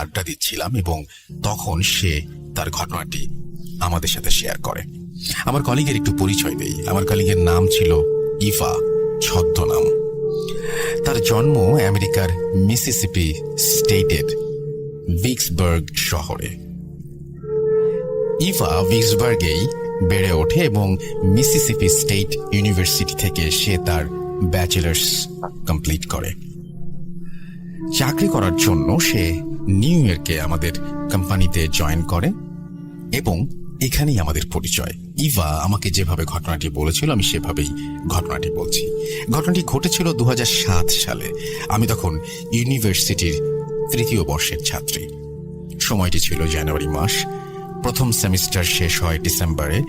আড্ডা দিচ্ছিলাম এবং তখন সে তার ঘটনাটি আমাদের সাথে শেয়ার করে। আমার কলিগের একটু পরিচয় দেই। আমার কলিগের নাম ছিল ইভা, ছদ্মনাম। তার জন্ম আমেরিকার মিসিসিপি স্টেটের ভিক্সবার্গ শহরে। ইভা ভিক্সবার্গেই বেড়ে ওঠে এবং মিসিসিপি স্টেট ইউনিভার্সিটি থেকে সে তার ব্যাচেলার্স কমপ্লিট করে। চাকরি করার জন্য সে নিউ ইয়র্কে আমাদের কোম্পানিতে জয়েন করে এবং এখানেই আমাদের পরিচয়। ইভা আমাকে যেভাবে ঘটনাটি বলেছিল আমি সেভাবেই ঘটনাটি বলছি। ঘটনাটি ঘটেছিল 2007 সালে। আমি তখন ইউনিভার্সিটির 3য় বর্ষের ছাত্রী। সময়টি ছিল জানুয়ারি মাস। প্রথম সেমিস্টার শেষ হয় ডিসেম্বরে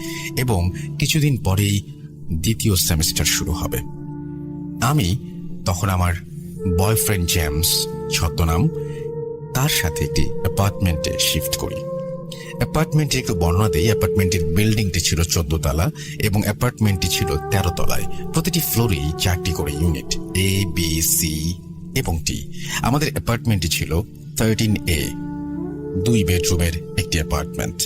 এবং কিছুদিন পরেই দ্বিতীয় সেমিস্টার শুরু হবে। আমি তখন আমার বয়ফ্রেন্ড জেমস, ছদ্মনাম, তার সাথে একটি অ্যাপার্টমেন্টে শিফট করি। অ্যাপার্টমেন্টের একটু বর্ণনা দেই। অ্যাপার্টমেন্টের বিল্ডিংটি ছিল 14 তলা এবং অ্যাপার্টমেন্টটি ছিল 13 তলায়। প্রতিটি ফ্লোরেই 4টি করে ইউনিট, এ, বি, সি এবং টি। আমাদের অ্যাপার্টমেন্টটি ছিল 13A, 2 বেডরুমের একটি অ্যাপার্টমেন্ট।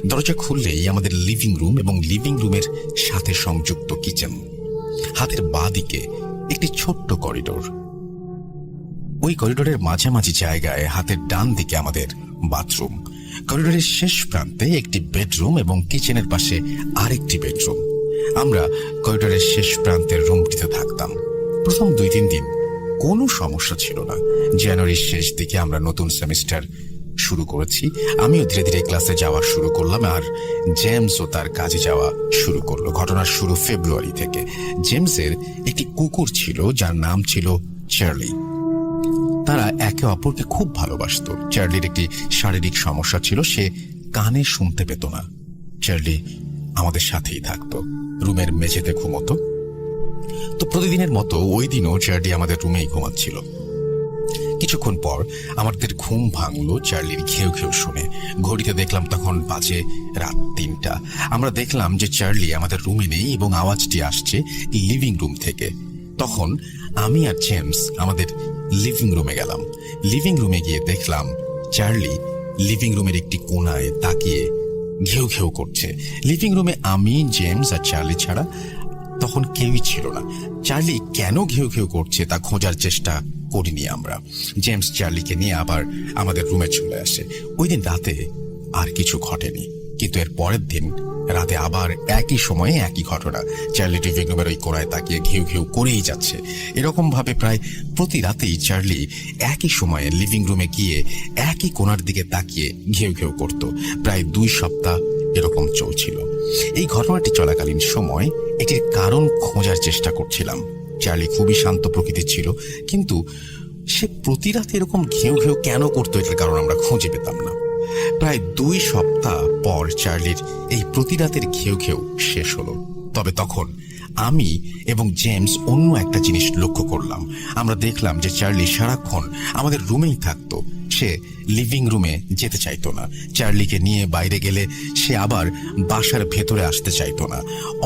দরজা খুললেই আমাদের লিভিং রুম এবং লিভিং রুমের সাথে সংযুক্ত কিচেন। হাতের বাঁ দিকে একটি ছোট্ট করিডোর। ওই করিডোরের মাঝামাঝি জায়গায় হাতের ডান দিকে আমাদের বাথরুম। করিডোরের শেষ প্রান্তে একটি বেডরুম এবং কিচেনের পাশে আরেকটি বেডরুম। আমরা করিডোরের শেষ প্রান্তের রুমটিতে থাকতাম। প্রথম 2-3 দিন কোনো সমস্যা ছিল না। জানুয়ারির শেষ দিকে আমরা নতুন সেমিস্টার শুরু করেছি। আমিও ধীরে ধীরে ক্লাসে যাওয়া শুরু করলাম আর জেমসও তার কাজে যাওয়া শুরু করলো। ঘটনার শুরু ফেব্রুয়ারি থেকে। জেমসের একটি কুকুর ছিল যার নাম ছিল চার্লি। তারা একে অপরকে খুব ভালোবাসত। চার্লির একটি শারীরিক সমস্যা ছিল, সে কানে শুনতে পেত না। চার্লি আমাদের সাথেই থাকতো, রুমের মেঝেতে ঘুমতো। তো প্রতিদিনের মতো ওই দিনও চার্লি আমাদের রুমেই ঘুমাচ্ছিল। কিছুক্ষণ পর আমাদের ঘুম ভাঙলো চার্লির ঘেউ ঘেউ শুনে। ঘড়িতে দেখলাম তখন বাজে রাত 3টা। আমরা দেখলাম যে চার্লি আমাদের রুমে নেই এবং আওয়াজটি আসছে লিভিং রুম থেকে। তখন আমি আর জেমস আমাদের লিভিং রুমে গেলাম। লিভিং রুমে গিয়ে দেখলাম চার্লি লিভিং রুমের একটি কোণায় তাকিয়ে ঘেউ ঘেউ করছে। লিভিং রুমে আমি, জেমস আর চার্লি ছাড়া তখন কেউই ছিল না। চার্লি কেন ঘেউ ঘেউ করছে তা খোঁজার চেষ্টা করিনি আমরা। জেমস চার্লিকে নিয়ে আবার আমাদের রুমে চলে আসে। ওই দিন রাতে আর কিছু ঘটেনি, কিন্তু এর পরের দিন রাতে আবার একই সময়ে একই ঘটনা। চার্লি লিভিং রুমের ওই কোণায় তাকিয়ে ঘেউ ঘেউ করেই যাচ্ছে। এরকম ভাবে প্রায় প্রতি রাতেই চার্লি একই সময়ে লিভিং রুমে গিয়ে একই কোণার দিকে তাকিয়ে ঘেউ ঘেউ করত। প্রায় 2 সপ্তাহ এরকম চলছিল। এই ঘটনাটি চলাকালীন সময় এটির কারণ খোঁজার চেষ্টা করছিলাম। চার্লি খুবই শান্ত প্রকৃতির ছিল, কিন্তু সে প্রতি রাতে এরকম ঘেউ ঘেউ কেন করতো এটার কারণ আমরা খুঁজে পেতাম না। প্রায় 2 সপ্তাহ পর চার্লির এই প্রতি রাতের ঘেউ ঘেউ শেষ হলো। তবে তখন আমি এবং জেমস অন্য একটা জিনিস লক্ষ্য করলাম। আমরা দেখলাম যে চার্লি সারাক্ষণ আমাদের রুমেই থাকতো। সে লিভিং রুমে যেতে চাইতো না। চার্লিকে নিয়ে বাইরে গেলে সে আবার বাসার ভেতরে আসতে চাইতো না।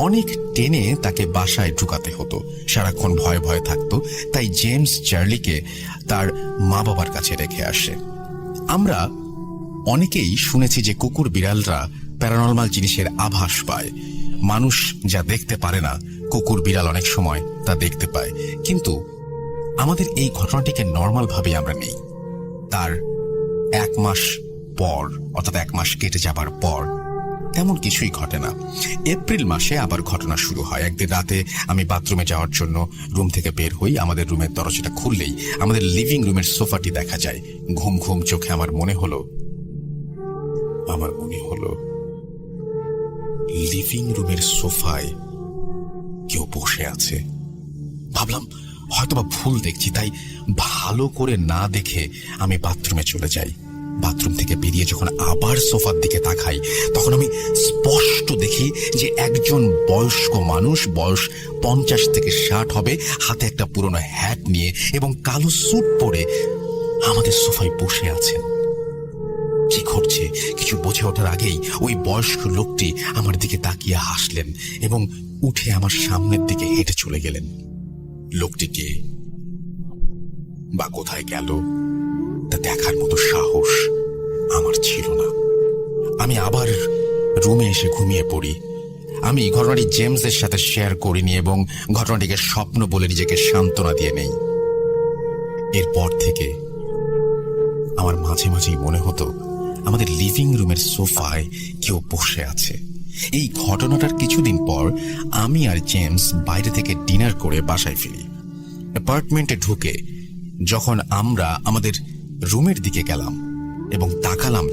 অনেক টেনে তাকে বাসায় ঢুকাতে হতো। সারাক্ষণ ভয়ে ভয়ে থাকতো। তাই জেমস চার্লিকে তার মা বাবার কাছে রেখে আসে। আমরা অনেকেই শুনেছি যে কুকুর বিড়ালরা প্যারানরমাল জিনিসের আভাস পায়। মানুষ যা দেখতে পারে না, কুকুর বিড়াল অনেক সময় তা দেখতে পায়। কিন্তু আমাদের এই ঘটনাটিকে নর্মাল ভাবে আমরা নেই। তার 1 মাস পর, অর্থাৎ 1 মাস কেটে যাবার পর তেমন কিছুই ঘটে না। এপ্রিল মাসে আবার ঘটনা শুরু হয়। একদিন রাতে আমি বাথরুমে যাওয়ার জন্য রুম থেকে বের হই। আমাদের রুমের দরজাটা খুললেই আমাদের লিভিং রুমের সোফাটি দেখা যায়। ঘুম ঘুম চোখে আমার মনে হলো লিভিং রুমের সোফায় কেউ বসে আছে। ভাবলাম হয়তোবা ভুল দেখছি, তাই ভালো করে না দেখে আমি বাথরুমে চলে যাই। বাথরুম থেকে বেরিয়ে যখন আবার সোফার দিকে তাকাই, তখন আমি স্পষ্ট দেখি যে একজন বয়স্ক মানুষ, বয়স 50 থেকে 60 হবে, হাতে একটা পুরনো হ্যাট নিয়ে এবং কালো স্যুট পরে আমাদের সোফায় বসে আছেন। কি ঘটছে কিছু বুঝে ওঠার আগেই ওই বয়স্ক লোকটি আমার দিকে তাকিয়ে হাসলেন এবং উঠে আমার সামনের দিকে হেঁটে চলে গেলেন। লোকটি কে বা কোথায় গেল তা দেখার মতো সাহস আমার ছিল না। আমি আবার রুমে এসে ঘুমিয়ে পড়ি। আমি ঘটনাটি জেমসের সাথে শেয়ার করিনি এবং ঘটনাটিকে স্বপ্ন বলে নিজেকে সান্ত্বনা দিয়ে নেই। এরপর থেকে আমার মাঝে মাঝেই মনে হতো আমাদের লিভিং রুমের সোফায় কেউ বসে আছে। এই ঘটনাটার কিছুদিন পর আমি আর জেমস বাইরে থেকে ডিনার করে বাসায় ফিরি। অ্যাপার্টমেন্টে ঢুকে যখন আমরা আমাদের রুমের দিকে গেলাম এবং তাকালাম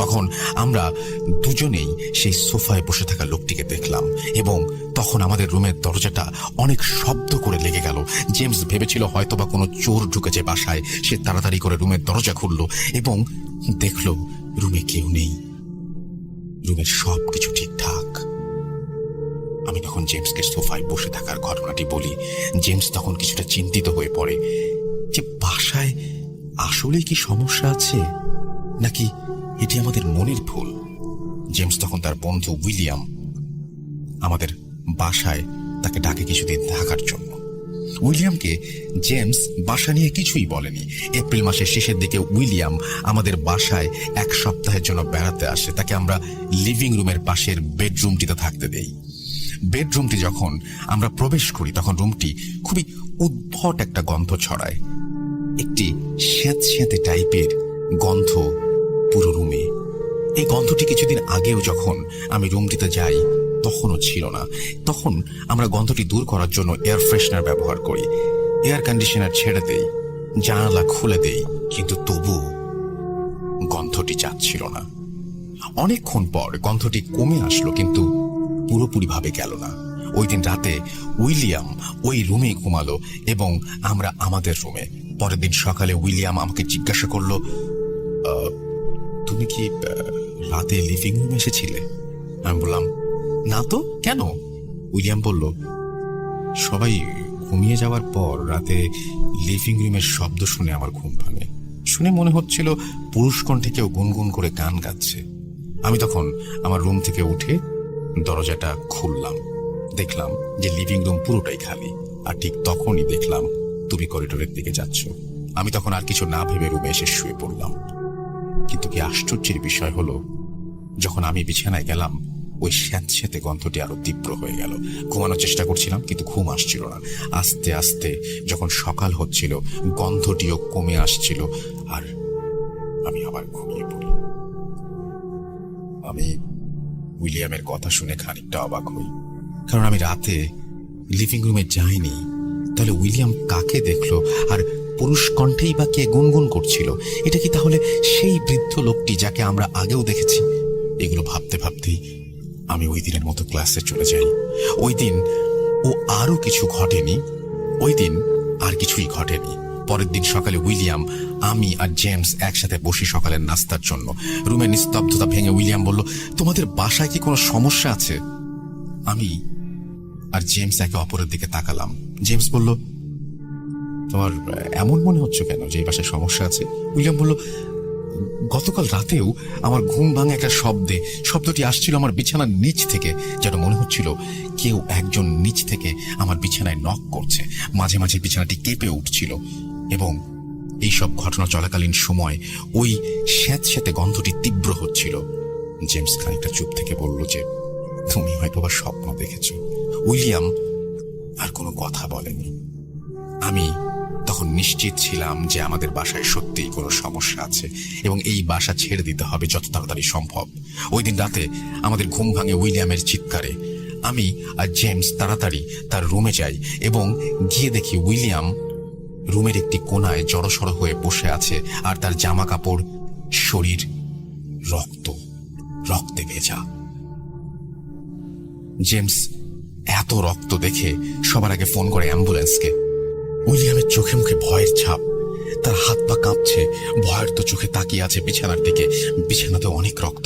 তখন আমরা দুজনেই সেই সোফায় বসে থাকা লোকটিকে দেখলাম এবং তখন আমাদের রুমের দরজাটা অনেক শব্দ করে লেগে গেল। জেমস ভেবেছিল হয়তোবা কোনো চোর ঢুকেছে বাসায়। সে তাড়াতাড়ি করে রুমের দরজা খুলল এবং দেখল রুমে কেউ নেই, রুমের সব কিছু ঠিকঠাক। আমি তখন জেমসকে সোফায় বসে থাকার ঘটনাটি বলি। জেমস তখন কিছুটা চিন্তিত হয়ে পড়ে যে বাসায় আসলে কি সমস্যা আছে নাকি এটি আমাদের মনের ভুল। জেমস তখন তার বন্ধু উইলিয়াম আমাদের বাসায় তাকে ডাকে কিছুদিন থাকার জন্য। উইলিয়ামকে জেমস বাসা নিয়ে কিছুই বলেনি। এপ্রিল মাসের শেষের দিকে উইলিয়াম আমাদের বাসায় 1 সপ্তাহের জন্য বেড়াতে আসে। তাকে আমরা লিভিং রুমের পাশের বেডরুমটিতে থাকতে দেই। বেডরুমটি যখন আমরা প্রবেশ করি তখন রুমটি খুবই উদ্ভট একটা গন্ধ ছড়ায়। একটি স্যাঁতস্যাঁতে টাইপের গন্ধ পুরো রুমে। এই গন্ধটি কিছুদিন আগেও যখন আমি রুমটিতে যাই তখনও ছিল না। তখন আমরা গন্ধটি দূর করার জন্য এয়ার ফ্রেশনার ব্যবহার করি, এয়ার কন্ডিশনার ছেড়ে দেই, জানালা খুলে দেই, কিন্তু তবু গন্ধটি যাচ্ছিল না। অনেকক্ষণ পর গন্ধটি কমে আসলো কিন্তু পুরোপুরিভাবে গেল না। ওই দিন রাতে উইলিয়াম ওই রুমেই ঘুমালো এবং আমরা আমাদের রুমে। পরের দিন সকালে উইলিয়াম আমাকে জিজ্ঞাসা করলো, তুমি কি রাতে লিভিং রুমে এসেছিলে? আমি বললাম, না তো, কেন? উইলিয়াম বলল, সবাই ঘুমিয়ে যাওয়ার পর রাতে লিভিং রুমের শব্দ শুনে আমার ঘুম ভাঙে। শুনে মনে হচ্ছিল পুরুষ কণ্ঠে কেউ গুনগুন করে গান গাচ্ছে। আমি তখন আমার রুম থেকে উঠে দরজাটা খুললাম, দেখলাম যে লিভিং রুম পুরোটাই খালি। আর ঠিক তখনই দেখলাম তুমি করিডোরের দিকে যাচ্ছ। আমি তখন আর কিছু না ভেবে রুমে এসে শুয়ে পড়লাম। কিন্তু কি আশ্চর্যের বিষয় হলো, যখন আমি বিছানায় গেলাম ওই স্যাঁতস্যাঁতে গন্ধটি আরো তীব্র হয়ে গেল। ঘুমানোর চেষ্টা করছিলাম কিন্তু ঘুম আসছিল না। আস্তে আস্তে যখন সকাল হচ্ছিল গন্ধটিও কমে আসছিল আর আমি আবার ঘুমিয়ে পড়ি। আমি উইলিয়ামের কথা শুনে খানিকটা অবাক হই, কারণ আমি রাতে লিভিং রুমে যাইনি। তাহলে উইলিয়াম কাকে দেখলো আর পুরুষ কণ্ঠেই বা কে গুনগুন করছিল? এটা কি তাহলে সেই বৃদ্ধ লোকটি যাকে আমরা আগেও দেখেছি? এগুলো ভাবতে ভাবতেই আমি ওই দিনের মতো ক্লাসে চলে যাই। ওই দিন ও আরো কিছু ঘটেনি, ওই দিন আর কিছুই ঘটেনি। পরের দিন সকালে উইলিয়াম, আমি আর জেমস একসাথে বসি সকালের নাস্তার জন্য। রুমের নিস্তব্ধতা ভেঙে উইলিয়াম বলল, তোমাদের বাসায় কি কোনো সমস্যা আছে? আমি আর জেমস একে অপরের দিকে তাকালাম। জেমস বলল, তোমার এমন মনে হচ্ছে কেন যে এই বাসায় সমস্যা আছে? উইলিয়াম বলল, গতকাল রাতেও আমার ঘুম ভাঙা একটা শব্দটি আসছিল আমার বিছানার নিচ থেকে, যেন মনে হচ্ছিল কেউ একজন নিচ থেকে আমার বিছানায় নক করছে। মাঝে মাঝে বিছানাটি কেঁপে উঠছিল এবং এইসব ঘটনা চলাকালীন সময় ওই স্যাঁতস্যাঁতে গন্ধটি তীব্র হচ্ছিল। জেমস খানিকটা চুপ থেকে বলল যে, তুমি হয়তো বা স্বপ্ন দেখেছ। উইলিয়াম আর কোনো কথা বলেনি। আমি তখন নিশ্চিত ছিলাম যে আমাদের বাসায় সত্যিই কোনো সমস্যা আছে এবং এই বাসা ছেড়ে দিতে হবে যত তাড়াতাড়ি সম্ভব। ওই দিন রাতে আমাদের ঘুম ভাঙে উইলিয়ামের চিৎকারে। আমি আর জেমস তাড়াতাড়ি তার রুমে যাই এবং গিয়ে দেখি উইলিয়াম রুমের একটি কোণায় জড়সড় হয়ে বসে আছে আর তার জামা কাপড়, শরীর রক্তে ভেজা। জেমস এত রক্ত দেখে সবার আগে ফোন করে অ্যাম্বুলেন্সকে। উইলিয়ামের চোখে মুখে ভয়ের ছাপ, তার হাত পা কাঁপছে, ভয়ের তো চোখে তাকিয়ে আছে বিছানার দিকে। বিছানাতে অনেক রক্ত।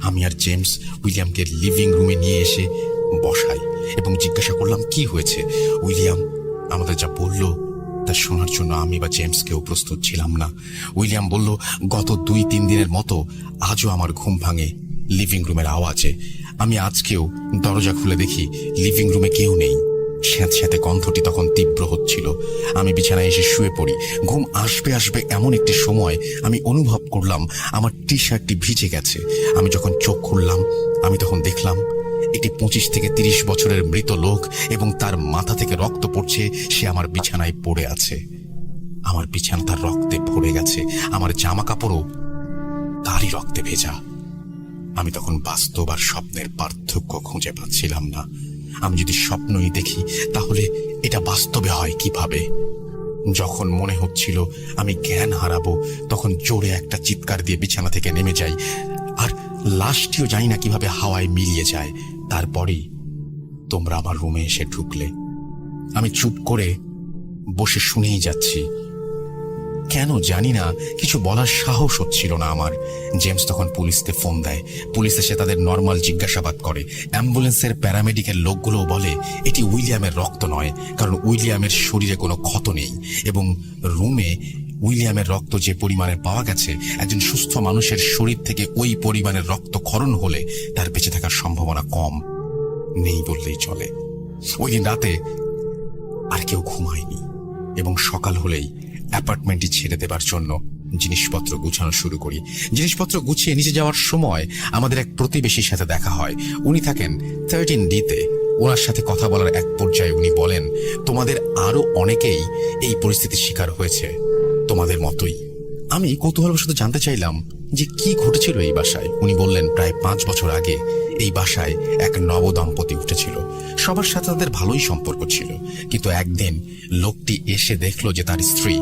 আমি আর জেমস উইলিয়ামকে লিভিং রুমে নিয়ে এসে বসাই এবং জিজ্ঞাসা করলাম কি হয়েছে। উইলিয়াম আমাদের যা বলল তা শোনার জন্য আমি বা জেমস কেউ প্রস্তুত ছিলাম না। উইলিয়াম বলল, গত 2-3 দিনের মতো আজও আমার ঘুম ভাঙে লিভিং রুমের আওয়াজে। আমি আজকেও দরজা খুলে দেখি লিভিং রুমে কেউ নেই। স্যাঁতস্যাঁতে গন্ধটি তখন তীব্র হচ্ছিল। আমি বিছানায় এসে শুয়ে পড়ি। ঘুম আসবে আসবে এমন একটি সময় আমি অনুভব করলাম আমার টি শার্টটি ভিজে গেছে। আমি যখন চোখ খুললাম আমি তখন দেখলাম একটি 25 থেকে 30 বছরের মৃত লোক এবং তার মাথা থেকে রক্ত পড়ছে। সে আমার বিছানায় পড়ে আছে। আমার বিছানা তার রক্তে ভরে গেছে। আমার জামা কাপড়ও তারই রক্তে ভেজা। আমি তখন বাস্তব আর স্বপ্নের পার্থক্য খুঁজে পাচ্ছিলাম না। আমি যদি স্বপ্নই দেখি তাহলে এটা বাস্তবে হয় কিভাবে? যখন মনে হচ্ছিল আমি জ্ঞান হারাবো তখন জোরে একটা চিৎকার দিয়ে বিছানা থেকে নেমে যাই, আর লাশটিও জানি না কিভাবে হাওয়ায় মিলিয়ে যায়। তারপরেই তোমরা আমার রুমে এসে ঢুকলে। আমি চুপ করে বসে শুনেই যাচ্ছি। কেন জানি না কিছু বলার সাহস হচ্ছিল না আমার। জেমস তখন পুলিশকে ফোন দেয়। পুলিশ এসে তাদের নর্মাল জিজ্ঞাসাবাদ করে। অ্যাম্বুলেন্সের প্যারামেডিকের লোকগুলো বলে এটি উইলিয়ামের রক্ত নয়, কারণ উইলিয়ামের শরীরে কোনো ক্ষত নেই এবং রুমে উইলিয়ামের রক্ত যে পরিমাণে পাওয়া গেছে, একজন সুস্থ মানুষের শরীর থেকে ওই পরিমাণের রক্তক্ষরণ হলে তার বেঁচে থাকার সম্ভাবনা কম, নেই বললেই চলে। ওই দিন রাতে আর কেউ ঘুমায়নি এবং সকাল হলেই অ্যাপার্টমেন্টটি ছেড়ে দেবার জন্য জিনিসপত্র গুছানো শুরু করি। জিনিসপত্র গুছিয়ে নিচে যাওয়ার সময় আমাদের এক প্রতিবেশীর সাথে দেখা হয়। উনি থাকেন 13D-তে। ওনার সাথে কথা বলার এক পর্যায়ে উনি বলেন, তোমাদের আরো অনেকেই এই পরিস্থিতির শিকার হয়েছে, তোমাদের মতোই। আমি কৌতূহলবশত জানতে চাইলাম যে কি ঘটেছিল এই বাসায়। উনি বললেন, প্রায় 5 বছর আগে এই বাসায় এক নবদম্পতি উঠেছিল। সবার সাথে তাদের ভালোই সম্পর্ক ছিল, কিন্তু একদিন লোকটি এসে দেখলো যে তার স্ত্রী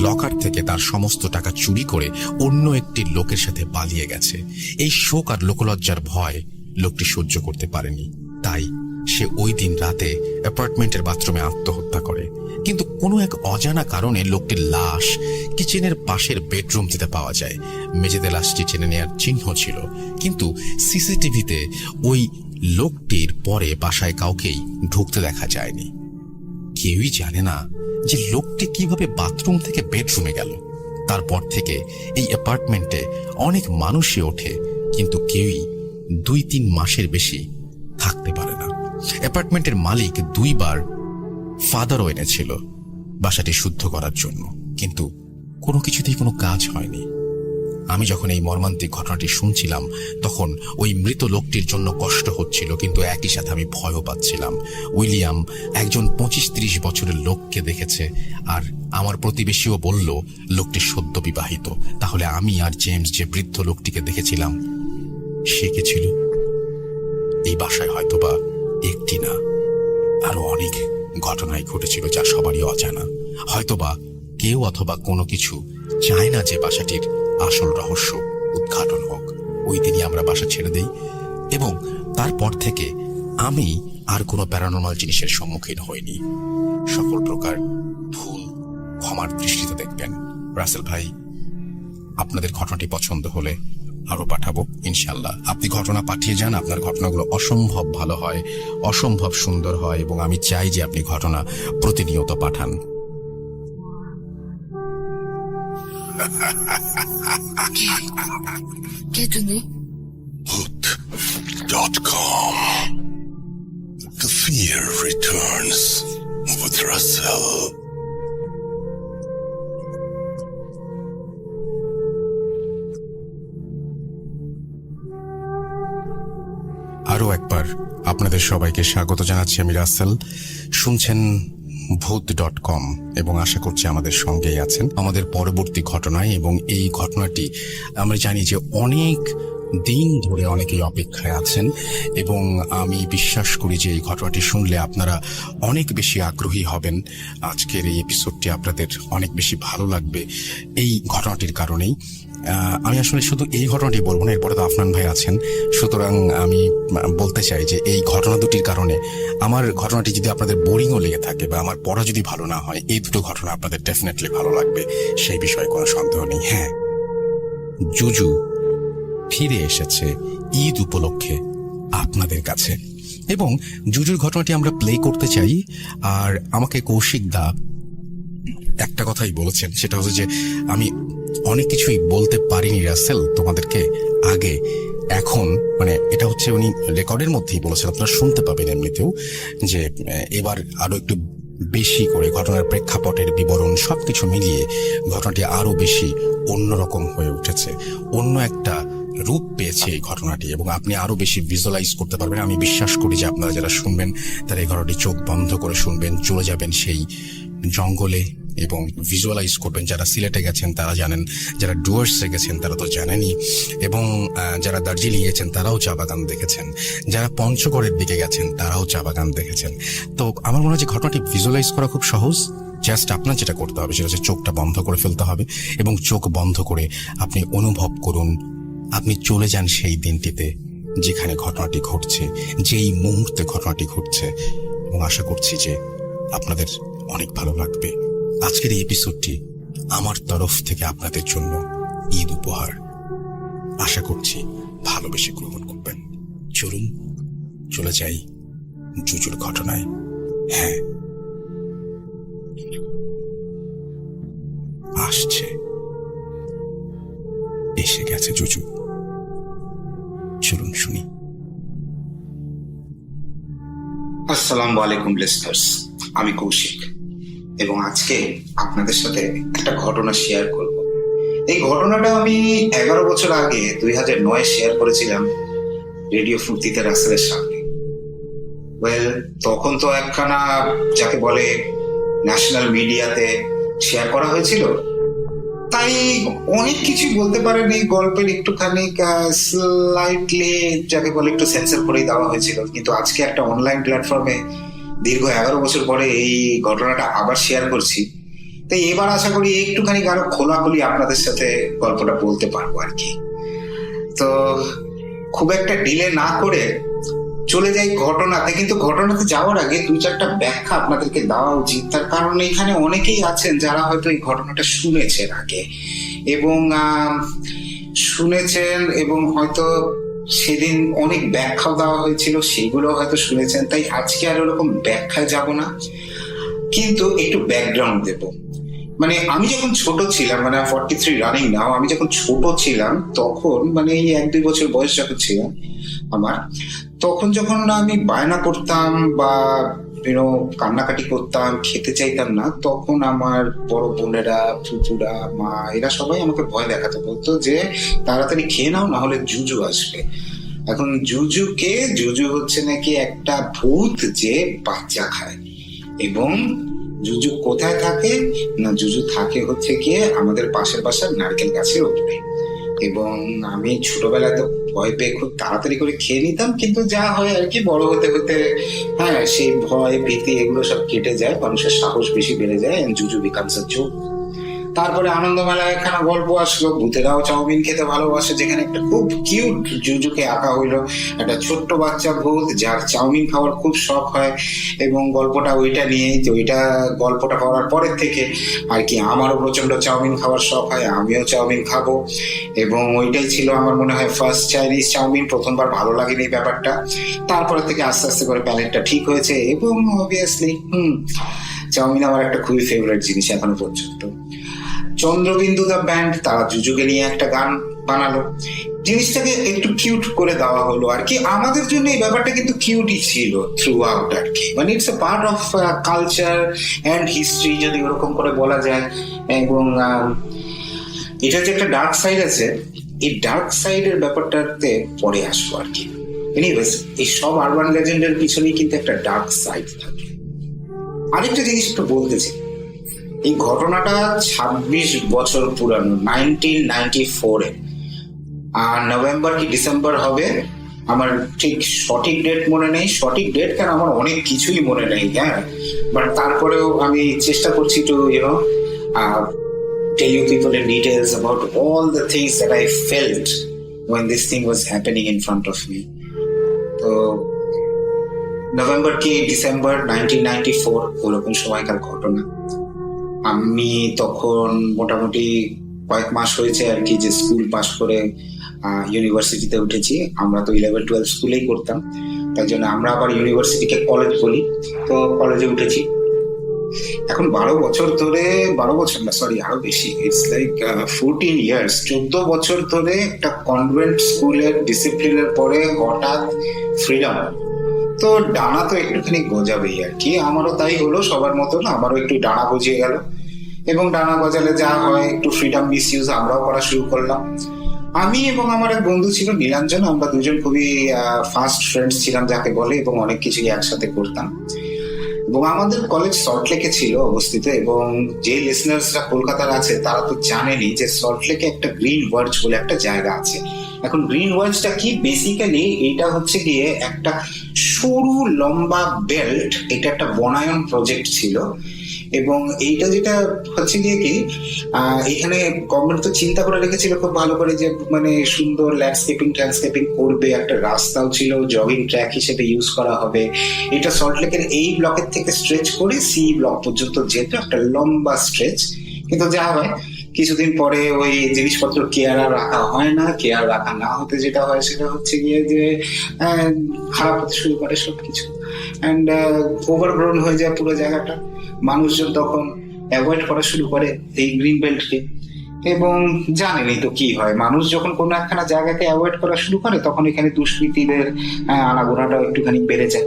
লকার থেকে তার সমস্ত টাকা চুরি করে অন্য একটি লোকের সাথে পালিয়ে গেছে। এই শোক আর লোকলজ্জার ভয় লোকটি সহ্য করতে পারেনি, তাই সে ওই দিন রাতে অ্যাপার্টমেন্টের বাথরুমে আত্মহত্যা করে। কিন্তু কোনো এক অজানা কারণে লোকটির লাশ কিচেনের পাশের বেডরুমটিতে পাওয়া যায়। মেঝেতে লাশটি টেনে নেওয়ার চিহ্ন ছিল, কিন্তু সিসিটিভিতে ওই লোকটির পরে বাসায় কাউকেই ঢুকতে দেখা যায়নি। কেউই জানে না যে লোকটি কিভাবে বাথরুম থেকে বেডরুমে গেল। তারপর থেকে এই অ্যাপার্টমেন্টে অনেক মানুষই ওঠে, কিন্তু কেউই 2-3 মাসের বেশি থাকতে পারে না। অ্যাপার্টমেন্টের মালিক 2 বার ফাদারও এনেছিল বাসাটি শুদ্ধ করার জন্য, কিন্তু কোনো কিছুতেই কোনো কাজ হয়নি। আমি যখন এই মর্মান্তিক ঘটনাটি শুনছিলাম তখন ওই মৃত লোকটির জন্য কষ্ট হচ্ছিল, কিন্তু একই সাথে আমি ভয়ও পাচ্ছিলাম। উইলিয়াম একজন 25-30 বছরের লোককে দেখেছে, আর আমার প্রতিবেশীও বলল লোকটি সদ্য বিবাহিত। তাহলে আমি আর জেমস যে বৃদ্ধ লোকটিকে দেখেছিলাম সে কে ছিল? এই বাসায় হয়তোবা একটি না, আরো অনেক ঘটনাই ঘটেছিল যা সবারই অজানা। হয়তোবা কেউ অথবা কোনো কিছু চায় না যে বাসাটির আসল রহস্য উদ্ঘাটন হোক। ওই দিনই আমরা বাসা ছেড়ে দেই এবং তারপর থেকে আমি আর কোনো প্যারানর্মাল জিনিসের সম্মুখীন হইনি। সকল প্রকার ভুল ক্ষমার দৃষ্টিতে দেখবেন। রাসেল ভাই, আপনাদের ঘটনাটি পছন্দ হলে আরো পাঠাবো ইনশাল্লাহ। আপনি ঘটনা পাঠিয়ে যান, আপনার ঘটনাগুলো অসম্ভব ভালো হয়, অসম্ভব সুন্দর হয়, এবং আমি চাই যে আপনি ঘটনা প্রতিনিয়ত পাঠান। কে তুমি? Hood.com. The fear returns with Russell. আরও একবার আপনাদের সবাইকে স্বাগত জানাচ্ছি। আমি রাসেল, শুনছেন ভূত.com এবং আশা করছি আমাদের সঙ্গেই আছেন আমাদের পরবর্তী ঘটনায়। এবং এই ঘটনাটি আমরা জানি যে অনেক দিন ধরে অনেকেই অপেক্ষায় আছেন, এবং আমি বিশ্বাস করি যে এই ঘটনাটি শুনলে আপনারা অনেক বেশি আগ্রহী হবেন। আজকের এই এপিসোডটি আপনাদের অনেক বেশি ভালো লাগবে এই ঘটনাটির কারণেই। আমি আসলে শুধু এই ঘটনাটি বলবো না, এরপরে তো আফনান ভাই আছেন, সুতরাং আমি বলতে চাই যে এই ঘটনা দুটির কারণে আমার ঘটনাটি যদি আপনাদের বোরিংও লেগে থাকে বা আমার পড়া যদি ভালো না হয়, এই দুটো ঘটনা আপনাদের ডেফিনেটলি ভালো লাগবে, সেই বিষয়ে কোনো সন্দেহ নেই। হ্যাঁ, জুজু ফিরে এসেছে ঈদ উপলক্ষে আপনাদের কাছে, এবং জুজুর ঘটনাটি আমরা প্লে করতে চাই। আর আমাকে কৌশিক দা একটা কথাই বলেছেন, সেটা হচ্ছে যে আমি অনেক কিছুই বলতে পারিনি রাসেল তোমাদেরকে আগে, এখন মানে এটা হচ্ছে উনি রেকর্ডের মধ্যেই বলেছেন, আপনারা শুনতে পাবেন এমনিতেও, যে এবার আরো একটু বেশি করে ঘটনার প্রেক্ষাপটের বিবরণ সবকিছু মিলিয়ে ঘটনাটি আরো বেশি অন্যরকম হয়ে উঠেছে, অন্য একটা রূপ পেয়েছে এই ঘটনাটি, এবং আপনি আরো বেশি ভিজুয়ালাইজ করতে পারবেন। আমি বিশ্বাস করি যে আপনারা যারা শুনবেন তারা এই ঘটনাটি চোখ বন্ধ করে শুনবেন, চলে যাবেন সেই জঙ্গলে এবং ভিজুয়ালাইজ করবেন। যারা সিলেটে গেছেন তারা জানেন, যারা ডুয়ার্সে গেছেন তারা তো জানেনই, এবং যারা দার্জিলিং গেছেন তারাও চা বাগান দেখেছেন, যারা পঞ্চগড়ের দিকে গেছেন তারাও চা বাগান দেখেছেন। তো আমার মনে হয় যে ঘটনাটি ভিজুয়ালাইজ করা খুব সহজ। জাস্ট আপনার যেটা করতে হবে সেটা হচ্ছে চোখটা বন্ধ করে ফেলতে হবে, এবং চোখ বন্ধ করে আপনি অনুভব করুন, আপনি চলে যান সেই দিনটিতে যেখানে ঘটনাটি ঘটছে, যেই মুহূর্তে ঘটনাটি ঘটছে, এবং আশা করছি যে আপনাদের অনেক ভালো লাগবে। আজকের এই এপিসোডটি আমার তরফ থেকে আপনাদের জন্য ঈদ উপহার। আশা করছি ভালোবেসে গ্রহণ করবেন। চলুন চলে যাই জুজুর ঘটনায়। হ্যাঁ, আসছে, এসে গেছে জুজু। চলুন শুনি। আসসালামু আলাইকুম লিসনার্স, আমি কৌশিক, এবং আজকে আপনাদের সাথে একটা ঘটনা শেয়ার করব। এই ঘটনাটা আমি 11 বছর আগে 2009 শেয়ার করেছিলাম রেডিও ফুর্তিতে রাসেলের সামনে। তখন তো একখানা যাকে বলে ন্যাশনাল মিডিয়াতে শেয়ার করা হয়েছিল, তাই অনেক কিছু বলতে পারেন। এই গল্পের একটুখানি স্লাইটলি যাকে বলে একটু সেন্সর করে দেওয়া হয়েছিল, কিন্তু আজকে একটা অনলাইন প্ল্যাটফর্মে দীর্ঘ 11 বছর পরে এই ঘটনাটা আবার শেয়ার করছি। তাই এবার আশা করি একটুখানি আরো খোলাখুলি আপনাদের সাথে গল্পটা বলতে পারবো আর কি। তো খুব একটা ডিলে না করে চলে যাই ঘটনাতে। কিন্তু ঘটনাতে যাওয়ার আগে 2-4টা ব্যাখ্যা আপনাদেরকে দেওয়া উচিত, তার কারণ এখানে অনেকেই আছেন যারা হয়তো এই ঘটনাটা শুনেছেন আগে, এবং হয়তো সেদিন অনেক ব্যাখ্যাও দেওয়া হয়েছিল, সেগুলো হয়তো শুনেছেন। তাই আজকে আর ওরকম ব্যাখ্যায় যাব না, কিন্তু একটু ব্যাকগ্রাউন্ড দেব। মানে আমি যখন ছোট ছিলাম, মানে 43 রানিং নাও, আমি যখন ছোট ছিলাম তখন, মানে এই 1-2 বছর বয়স যখন ছিলাম আমার, তখন যখন আমি বায়না করতাম বা কান্নাকাটি করতাম, খেতে চাইতাম না, তখন আমার বড় বোনেরা, ফুফুরা, মা, এরা সবাই আমাকে ভয় দেখাতে, বলতো যে তাড়াতাড়ি খেয়ে নাও, না হলে জুজু আসবে। এখন জুজু হচ্ছে নাকি একটা ভূত যে বাচ্চা খায়, এবং জুজু কোথায় থাকে না, জুজু থাকে হচ্ছে গিয়ে আমাদের পাশের বাসার নারকেল গাছের উপরে। এবং আমি ছোটবেলায় তো ভয় পেয়ে খুব তাড়াতাড়ি করে খেয়ে নিতাম, কিন্তু যা হয় আর কি, বড় হতে হতে হ্যাঁ সেই ভয় ভীতি এগুলো সব কেটে যায়, মানুষের সাহস বেশি বেড়ে যায়, জুজু বিকামস আ জোক। তারপরে আনন্দমেলায় একখানা গল্প আসলো, ভূতেরাও চাউমিন খেতে ভালোবাসে, যেখানে একটা খুব কিউট জুজুকে আঁকা হইলো, একটা ছোট্ট বাচ্চা ভূত যার চাউমিন খাওয়ার খুব শখ হয়। এবং গল্পটা ওইটা নিয়ে, ওইটা গল্পটা করার পরের থেকে আর কি আমারও প্রচন্ড চাউমিন খাওয়ার শখ হয়, আমিও চাউমিন খাবো। এবং ওইটাই ছিল আমার মনে হয় ফার্স্ট চাইনিজ চাউমিন। প্রথমবার ভালো লাগেনি ব্যাপারটা, তারপরে থেকে আস্তে আস্তে করে প্যালেটটা ঠিক হয়েছে, এবং অবভিয়াসলি চাউমিন আমার একটা খুবই ফেভারিট জিনিস এখনো পর্যন্ত। চন্দ্রবিন্দু দ্য ব্যান্ড তারা জুজুকে নিয়ে একটা গান বানালো, জিনিসটাকে একটু কিউট করে দেওয়া হলো আর কি। আমাদের জন্য এই ব্যাপারটা কিন্তু কিউটই ছিল থ্রু আউট আর কি, মানে it's a part of culture and history যদি ওরকম করে বলা যায়। এবং এটা যে একটা ডার্ক সাইড আছে, এই ডার্ক সাইডের ব্যাপারটাতে পরে আসবো আর কি। এনিওয়েজ, এই সব আরবান লেজেন্ডের পিছনেই কিন্তু একটা ডার্ক সাইড থাকে। আরেকটা জিনিস একটু বলতেছি, এই ঘটনাটা 26 বছর পুরানো, 1994-এ। আর নভেম্বর কি ডিসেম্বর হবে আমার ঠিক সঠিক ডেট মনে নেই। সঠিক ডেট কেন, আমার অনেক কিছুই মনে নেই, হ্যাঁ, বাট তারপরেও আমি চেষ্টা করছি two tell you people in details about all the things that I felt when this thing was happening in front of me. তো নভেম্বর কি ডিসেম্বর 1994 ওরকম সময়কার ঘটনা। আমি তখন মোটামুটি কয়েক মাস হয়েছে আর কি যে স্কুল পাস করে ইউনিভার্সিটিতে উঠেছি। আমরা তো 11-12 স্কুলেই করতাম, তাই জন্য আমরা আবার ইউনিভার্সিটিকে কলেজ বলি। তো কলেজে উঠেছি, এখন 12 বছর না, সরি আরো বেশি, ইটস লাইক 14 ইয়ার্স, 14 বছর ধরে একটা কনভেন্ট স্কুলের ডিসিপ্লিনের পরে হঠাৎ ফ্রিডম। তো ডানা তো একটুখানি গজাবেই আর কি। আমারও তাই হলো, সবার মতো না, আমারও একটু ডানা গজিয়ে গেল। এবং ডানা গজালে যা হয়, একটু ফ্রিডম মিসইউজ আমরাও করা শুরু করলাম। আমি এবং আমার এক বন্ধু ছিল নীলাঞ্জন, আমরা দুজন খুবই ফাস্ট ফ্রেন্ডস ছিলাম যাকে বলে, এবং অনেক কিছুই একসাথে করতাম। এবং আমাদের কলেজ সল্টলেকে ছিল অবস্থিত, এবং যে লিসনার্সরা কলকাতার আছে তারা তো জানেনই যে সল্টলেকে একটা গ্রিন ওয়ার্জ বলে একটা জায়গা আছে। এখন গ্রিন ওয়ার্জটা কি, বেসিক্যালি এটা হচ্ছে গিয়ে একটা সরু লম্বা বেল্ট, এটা একটা বনায়ন প্রজেক্ট ছিল। এবং এইটা যেটা হচ্ছে গিয়ে কি, এখানে গভর্নমেন্ট তো চিন্তা করে রেখেছিল খুব ভালো করে যে মানে সুন্দর ল্যান্ডস্কেপিং করবে, একটা রাস্তাও ছিল জগিং ট্র্যাক হিসেবে ইউজ করা হবে। এটা সল্টলেকের এই ব্লকের থেকে স্ট্রেচ করে সি ব্লক পর্যন্ত যেত, একটা লম্বা স্ট্রেচ। কিন্তু যা হয়, কিছুদিন পরে ওই জিনিসপত্র কেয়ার রাখা হয় না, কেয়ার রাখা না হতে যেটা হয় সেটা হচ্ছে গিয়ে যে খারাপ হতে শুরু করে সবকিছু, অ্যান্ড ওভারগ্রোন হয়ে যায় পুরো জায়গাটা। মানুষজন তখন অ্যাভয়েড করা শুরু করে এই গ্রিন বেল্টকে। এবং জানেনই তো কি হয়, মানুষ যখন কোনো একখানা জায়গাকে অ্যাভয়েড করা শুরু করে তখন এখানে দুষ্কৃতীদের আনাগোনাটাও একটুখানি বেড়ে যায়।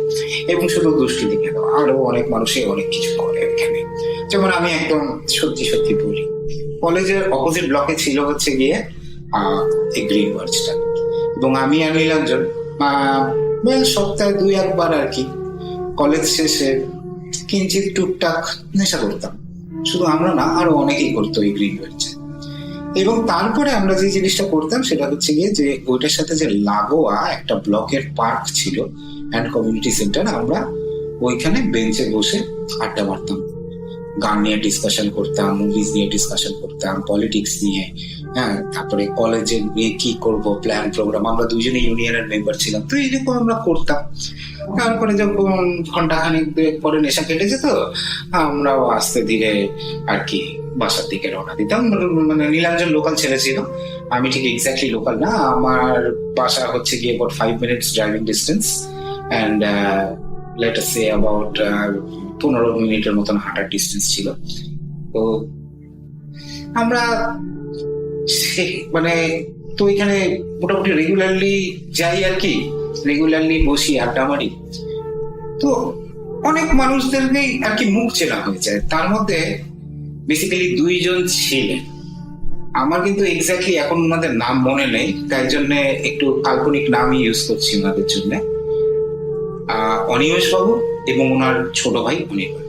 এবং শুধু দুষ্কৃতী কেন, আরো অনেক মানুষই অনেক কিছু করে এখানে। যেমন আমি একদম সত্যি বলি, কলেজের অপোজিট ব্লকে ছিল হচ্ছে গিয়ে এই গ্রিন ওয়ার্জটা। এবং আমি আর নীলাঞ্জন সপ্তাহে 2-1 বার আর কি কলেজ শেষে কিঞ্চিত টুকটাক নেশা করতাম। শুধু আমরা না, আরো অনেকেই করতো এই গ্রিন ওয়ার্জে। এবং তারপরে আমরা যে জিনিসটা করতাম সেটা হচ্ছে গিয়ে যে ওইটার সাথে যে লাগোয়া একটা ব্লকের পার্ক ছিল অ্যান্ড কমিউনিটি সেন্টার, আমরা ওইখানে বেঞ্চে বসে আড্ডা মারতাম, গান নিয়ে ডিসকাশন করতাম, মুভিজ নিয়ে ডিসকাশন করতাম, পলিটিক্স নিয়ে, হ্যাঁ, তারপরে কলেজে গিয়ে কি করব, প্ল্যান প্রোগ্রাম। আমরা দুজনে ইউনিয়নের মেম্বার ছিলাম, তো এইরকম আমরা করতাম। তারপরে যখন ঘন্টাখানিক পরে নেশা কেটে যেত, আমরাও আস্তে ধীরে আর কি বাসার দিকে রওনা দিতাম। মানে নীলাঞ্জন লোকাল ছেলে ছিল, আমি ঠিক এক্স্যাক্টলি লোকাল না। আমার বাসা হচ্ছে গিয়ে about 5 minutes driving distance, and let us say about 15 মিনিটের মতন হাঁটার ডিস্টেন্স ছিল। তো আমরা মানে তো এখানে মোটামুটি রেগুলারলি যাই আর কি, রেগুলারলি বসি, আড্ডা মারি। তো অনেক মানুষদেরকেই আর কি মুখ চেনা হয়ে যায়। তার মধ্যে বেসিক্যালি 2 জন ছিলেন, আমার কিন্তু এক্স্যাক্টলি এখন ওনাদের নাম মনে নেই, তাই জন্য একটু কাল্পনিক নামই ইউজ করছি ওনাদের জন্য। অনিমেষ বাবু এবং ওনার ছোট ভাই অনির্বাণ।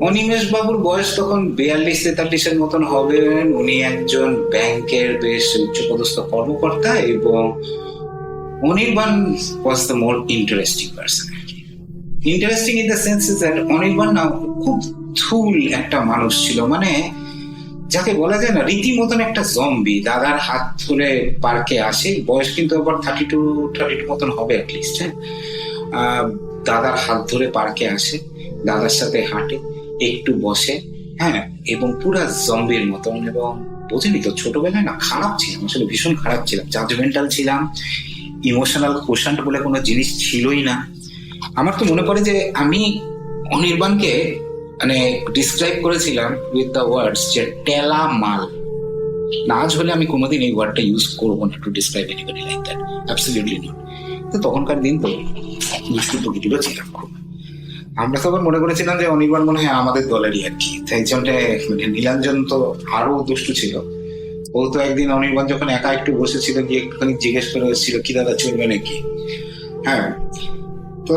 অনিমেষ বাবুর বয়স তখন 42-43 মতন হবে। উনি একজন ব্যাংকের বেশ উচ্চপদস্থ কর্মকর্তা, এবং Anirban was the more interesting person. Interesting in the sense that Anirban না খুব থুল একটা মানুষ ছিল, মানে যাকে বলা যায় না রীতিমতন একটা জম্বি। দাদার হাত ধরে পার্কে আসে, বয়স কিন্তু আবার 32 মতন হবে অ্যাটলিস্ট। হ্যাঁ, দাদার হাত ধরে পার্কে আসে, দাদার সাথে হাঁটে, একটু বসে, হ্যাঁ, এবং পুরা জম্বির মতন। এবং বোঝেনি তো, ছোটবেলায় না খারাপ ছিলাম, আসলে ভীষণ খারাপ ছিলাম, জাজমেন্টাল ছিলাম, ইমোশনাল কোশান্ট বলে কোনো জিনিস ছিলই না। আমার তো মনে পড়ে যে আমি অনির্বাণকে মানে ডিসক্রাইব করেছিলাম উইথ দ্য ওয়ার্ডস যে টেলা মাল। না, আজ হলে আমি কোনোদিন এই ওয়ার্ডটা ইউজ করবো না to describe anybody like that, absolutely not. তো তখনকার দিন তো দুষ্টু প্রকৃতিরও ছিলাম খুব। আমরা তখন মনে করেছিলাম যে অনির্বাণ মনে হয় আমাদের দলেরই আর কি, তাই জন্য নীলাঞ্জন তো আরো দুষ্টু ছিল। ও তো একদিন অনির্বাণ যখন একা একটু বসেছিল, গিয়ে একটুখানি জিজ্ঞেস করে এসেছিল কি দাদা চলবে নাকি। হ্যাঁ, তো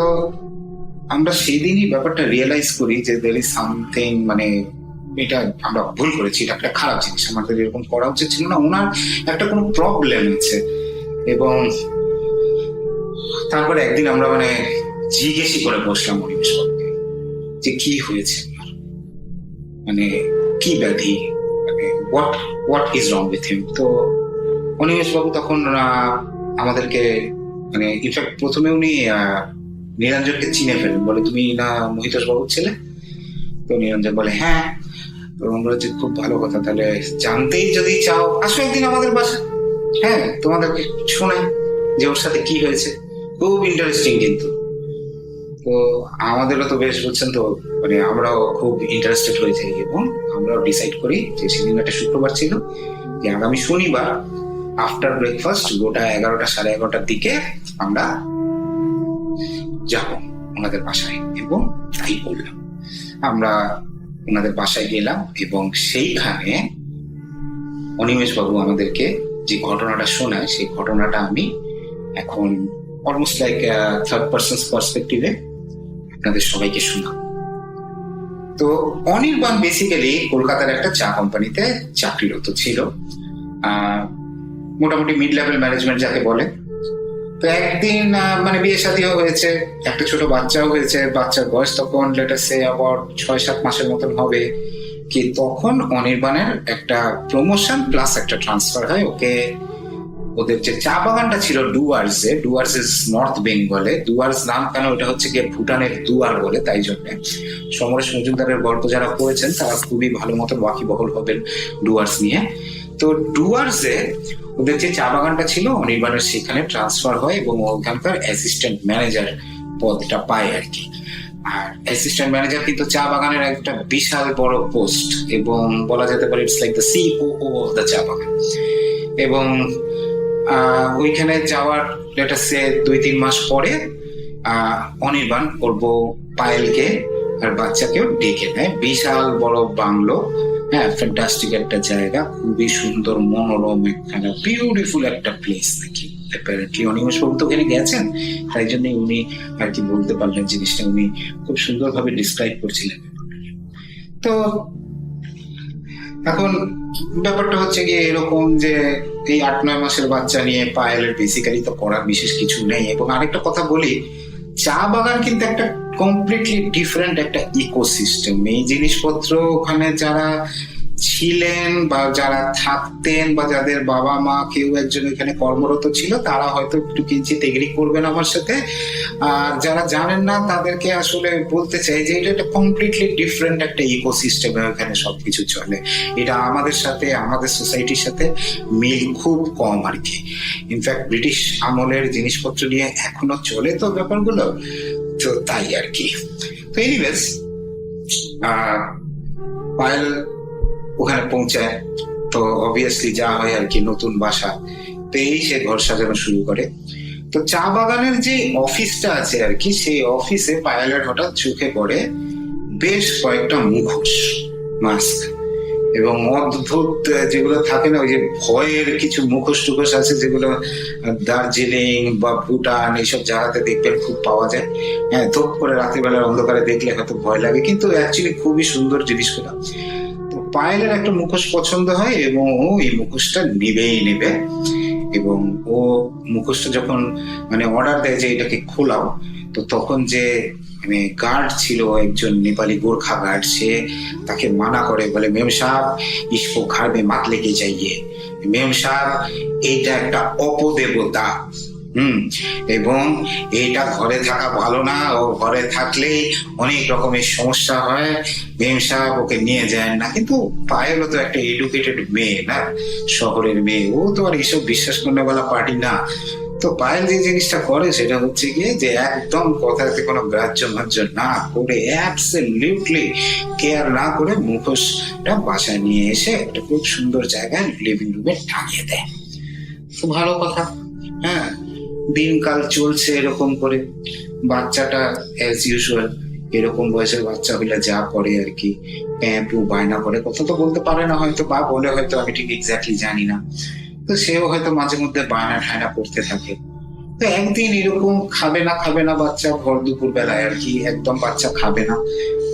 আমরা সেদিনই ব্যাপারটা রিয়েলাইজ করি যে দের ইজ সামথিং, মানে এটা আমরা ভুল করেছি, এটা একটা খারাপ জিনিস, আমাদের এরকম করা উচিত ছিল না, ওনার একটা কোনো প্রবলেম আছে। এবং তারপরে একদিন আমরা মানে জিজ্ঞেসই করে বসলাম অনিমেষ বাবুকে যে কি হয়েছে, মানে কি ব্যাধি, মানে what is wrong with him. তো অনিমেষ বাবু তখন আমাদেরকে মানে ইনফ্যাক্ট প্রথমে উনি নীলাঞ্জনকে চিনে ফেলেন, বলে তুমি না মহিতোষ বাবুর ছেলে? তো নীলাঞ্জন বলে হ্যাঁ। তো আমরা বলছি খুব ভালো কথা, তাহলে জানতেই যদি চাও আসো একদিন আমাদের বাসা, হ্যাঁ, তোমাদেরকে শোনাই যে ওর সাথে কি হয়েছে, খুব ইন্টারেস্টিং কিন্তু। তো আমাদেরও তো বেশ বুঝছেন তো, মানে আমরাও খুব ইন্টারেস্টেড হয়ে যাই এবং আমরাও ডিসাইড করি যে সেদিন একটা শুক্রবার ছিল, যে আগামী শনিবার আফটার ব্রেকফাস্ট গোটা 11টা 11:30টার দিকে আমরা যাব ওনাদের বাসায়। এবং তাই করলাম, আমরা ওনাদের বাসায় গেলাম এবং সেইখানে অনিমেষ বাবু আমাদেরকে যে ঘটনাটা শোনায় সেই ঘটনাটা আমি এখন অলমোস্ট লাইক থার্ড পার্সন পার্সপেক্টিভে আপনাদের সবাইকে শোনাব। তো অনির্বাণ বেসিক্যালি কলকাতার একটা চা কোম্পানিতে চাকরিরত ছিল, মোটামুটি মিড লেভেল ম্যানেজমেন্ট যাকে বলে। তো একদিন মানে বিয়ে শাদীও হয়েছে, একটা ছোট বাচ্চাও হয়েছে, বাচ্চার বয়স তখন লেটার সে আবার 6-7 মাসের মতন হবে কি, তখন অনির্বাণের একটা প্রমোশন প্লাস একটা ট্রান্সফার হয়। ওকে ওদের যে চা বাগানটা ছিল ডুয়ার্স ইজ নর্থ বেঙ্গলে। ডুয়ার্স নাম কেন, এটা হচ্ছে গিয়ে ভুটানের দুয়ার বলে, তাই জন্য সমরেশ মজুমদারের গল্প যারা পড়েছেন তারা খুবই ভালো মতো ওয়াকিবহল হবেন ডুয়ার্স নিয়ে। তো ডুয়ার্সে ওদের যে চা বাগানটা ছিল অনির্বাণের সেখানে ট্রান্সফার হয় এবং ওখানকার অ্যাসিস্ট্যান্ট ম্যানেজার পদটা পায় আর কি। আর অ্যাসিস্ট্যান্ট ম্যানেজার কিন্তু চা বাগানের একটা বিশাল বড় পোস্ট এবং বলা যেতে পারে it's like the CEO of the চা বাগান। এবং ওইখানে যাওয়ার লেটার সে 2-3 মাস পরে অনির্বাণ ওর বউ পায়েলকে আর বাচ্চাকেও ডেকে নেয়। বিশাল বড় বাংলো, হ্যাঁ, ফ্যান্টাস্টিক একটা জায়গা, খুবই সুন্দর মনোরম একখানা বিউটিফুল একটা প্লেস নাকি। অ্যাপারেন্টলি অনিমেষ বাবু তো ওখানে গেছেন, তাই জন্য উনি আর কি বলতে পারলেন জিনিসটা, উনি খুব সুন্দরভাবে ডিসক্রাইব করছিলেন। তো এখন ব্যাপারটা হচ্ছে গিয়ে এরকম যে এই 8-9 মাসের বাচ্চা নিয়ে পায়েলের বেসিক্যালি তো করার বিশেষ কিছু নেই। এবং আরেকটা কথা বলি, চা বাগান কিন্তু একটা কমপ্লিটলি ডিফারেন্ট একটা ইকোসিস্টেম। এই জিনিসপত্র ওখানে যারা ছিলেন বা যারা থাকতেন বা যাদের বাবা মা কেউ একজন এখানে কর্মরত ছিল তারা হয়তো একটু কিঞ্চিত এগ্রি করবেন আমার সাথে। আর যারা জানেন না তাদেরকে আসলে বলতে চাই যে এটা একটা কমপ্লিটলি ডিফারেন্ট একটা ইকোসিস্টেমে ওখানে সবকিছু চলে। এটা আমাদের সাথে, আমাদের সোসাইটির সাথে মিল খুব কম আর কি। ইনফ্যাক্ট ব্রিটিশ আমলের জিনিসপত্র নিয়ে এখনো চলে তো ব্যাপারগুলো, তো তাই আর কি। তো এনিওয়েজ পায়েল ওখানে পৌঁছায়, তো অবভিয়াসলি যা হয় আর কি, নতুন বাসা পেয়েই সে ঘর সাজানো শুরু করে। তো চা বাগানের যে অফিসটা আছে আর কি, সেই অফিসে পায়েলের হঠাৎ চোখে পড়ে বেশ কয়েকটা মুখোশ, মাস্ক এবং অদ্ভুত যেগুলো থাকে না, ওই যে ভয়ের কিছু মুখোশ টুখোশ আছে যেগুলো দার্জিলিং বা ভুটান এইসব জায়গাতে দেখবেন খুব পাওয়া যায়। হ্যাঁ, ধূপ করে রাতের বেলার অন্ধকারে দেখলে হয়তো ভয় লাগে, কিন্তু অ্যাকচুয়ালি খুবই সুন্দর জিনিসগুলো। তো পায়েলের একটা মুখোশ পছন্দ হয় এবং ও এই মুখোশটা নেবে। এবং ও মুখোশটা যখন মানে অর্ডার দেয় যে এটাকে খোলাও, তো তখন যে মানে গার্ড ছিল একজন নেপালি গোর্খা গার্ড, সে তাকে মানা করে, বলে মেম সাহেব ইসকো ঘর মে মাত লেকে যাইয়ে, মেম সাহেব এইটা একটা অপদেবতা, এবং এটা ঘরে থাকা ভালো না, ও ঘরে থাকলেই অনেক রকমের সমস্যা হয়, মেম সাহেব ওকে নিয়ে যায় না। কিন্তু পায়েলও তো একটা এডুকেটেড মেয়ে না, শহরের মেয়ে, ও তো আর এইসব বিশ্বাস করনে বলা পার্টি না। তো পায়েল যে জিনিসটা করে সেটা হচ্ছে গিয়ে যে একদম কথাতে কোনো গ্রাহ্য মাহ্য না করে, অ্যাবসলিউটলি কেয়ার না করে মুখোশটা বাসায় নিয়ে এসে একটা খুব সুন্দর জায়গায় লিভিং রুমে টাঙিয়ে দেয়। তো ভালো কথা, হ্যাঁ, দিনকাল চলছে এরকম করে। বাচ্চাটা অ্যাজ ইউজুয়াল এরকম বয়সের বাচ্চা হইলে যা করে আর কি, প্যাঁপু বায়না করে, কথা তো বলতে পারে না হয়তো, বা বলে হয়তো, আমি ঠিক এক্স্যাক্টলি জানি না। তো সেও হয়তো মাঝে মধ্যে বায়না ঠায়না করতে থাকে। তো একদিন এরকম খাবে না বাচ্চা, ভর দুপুর বেলায় আর কি, একদম বাচ্চা খাবে না,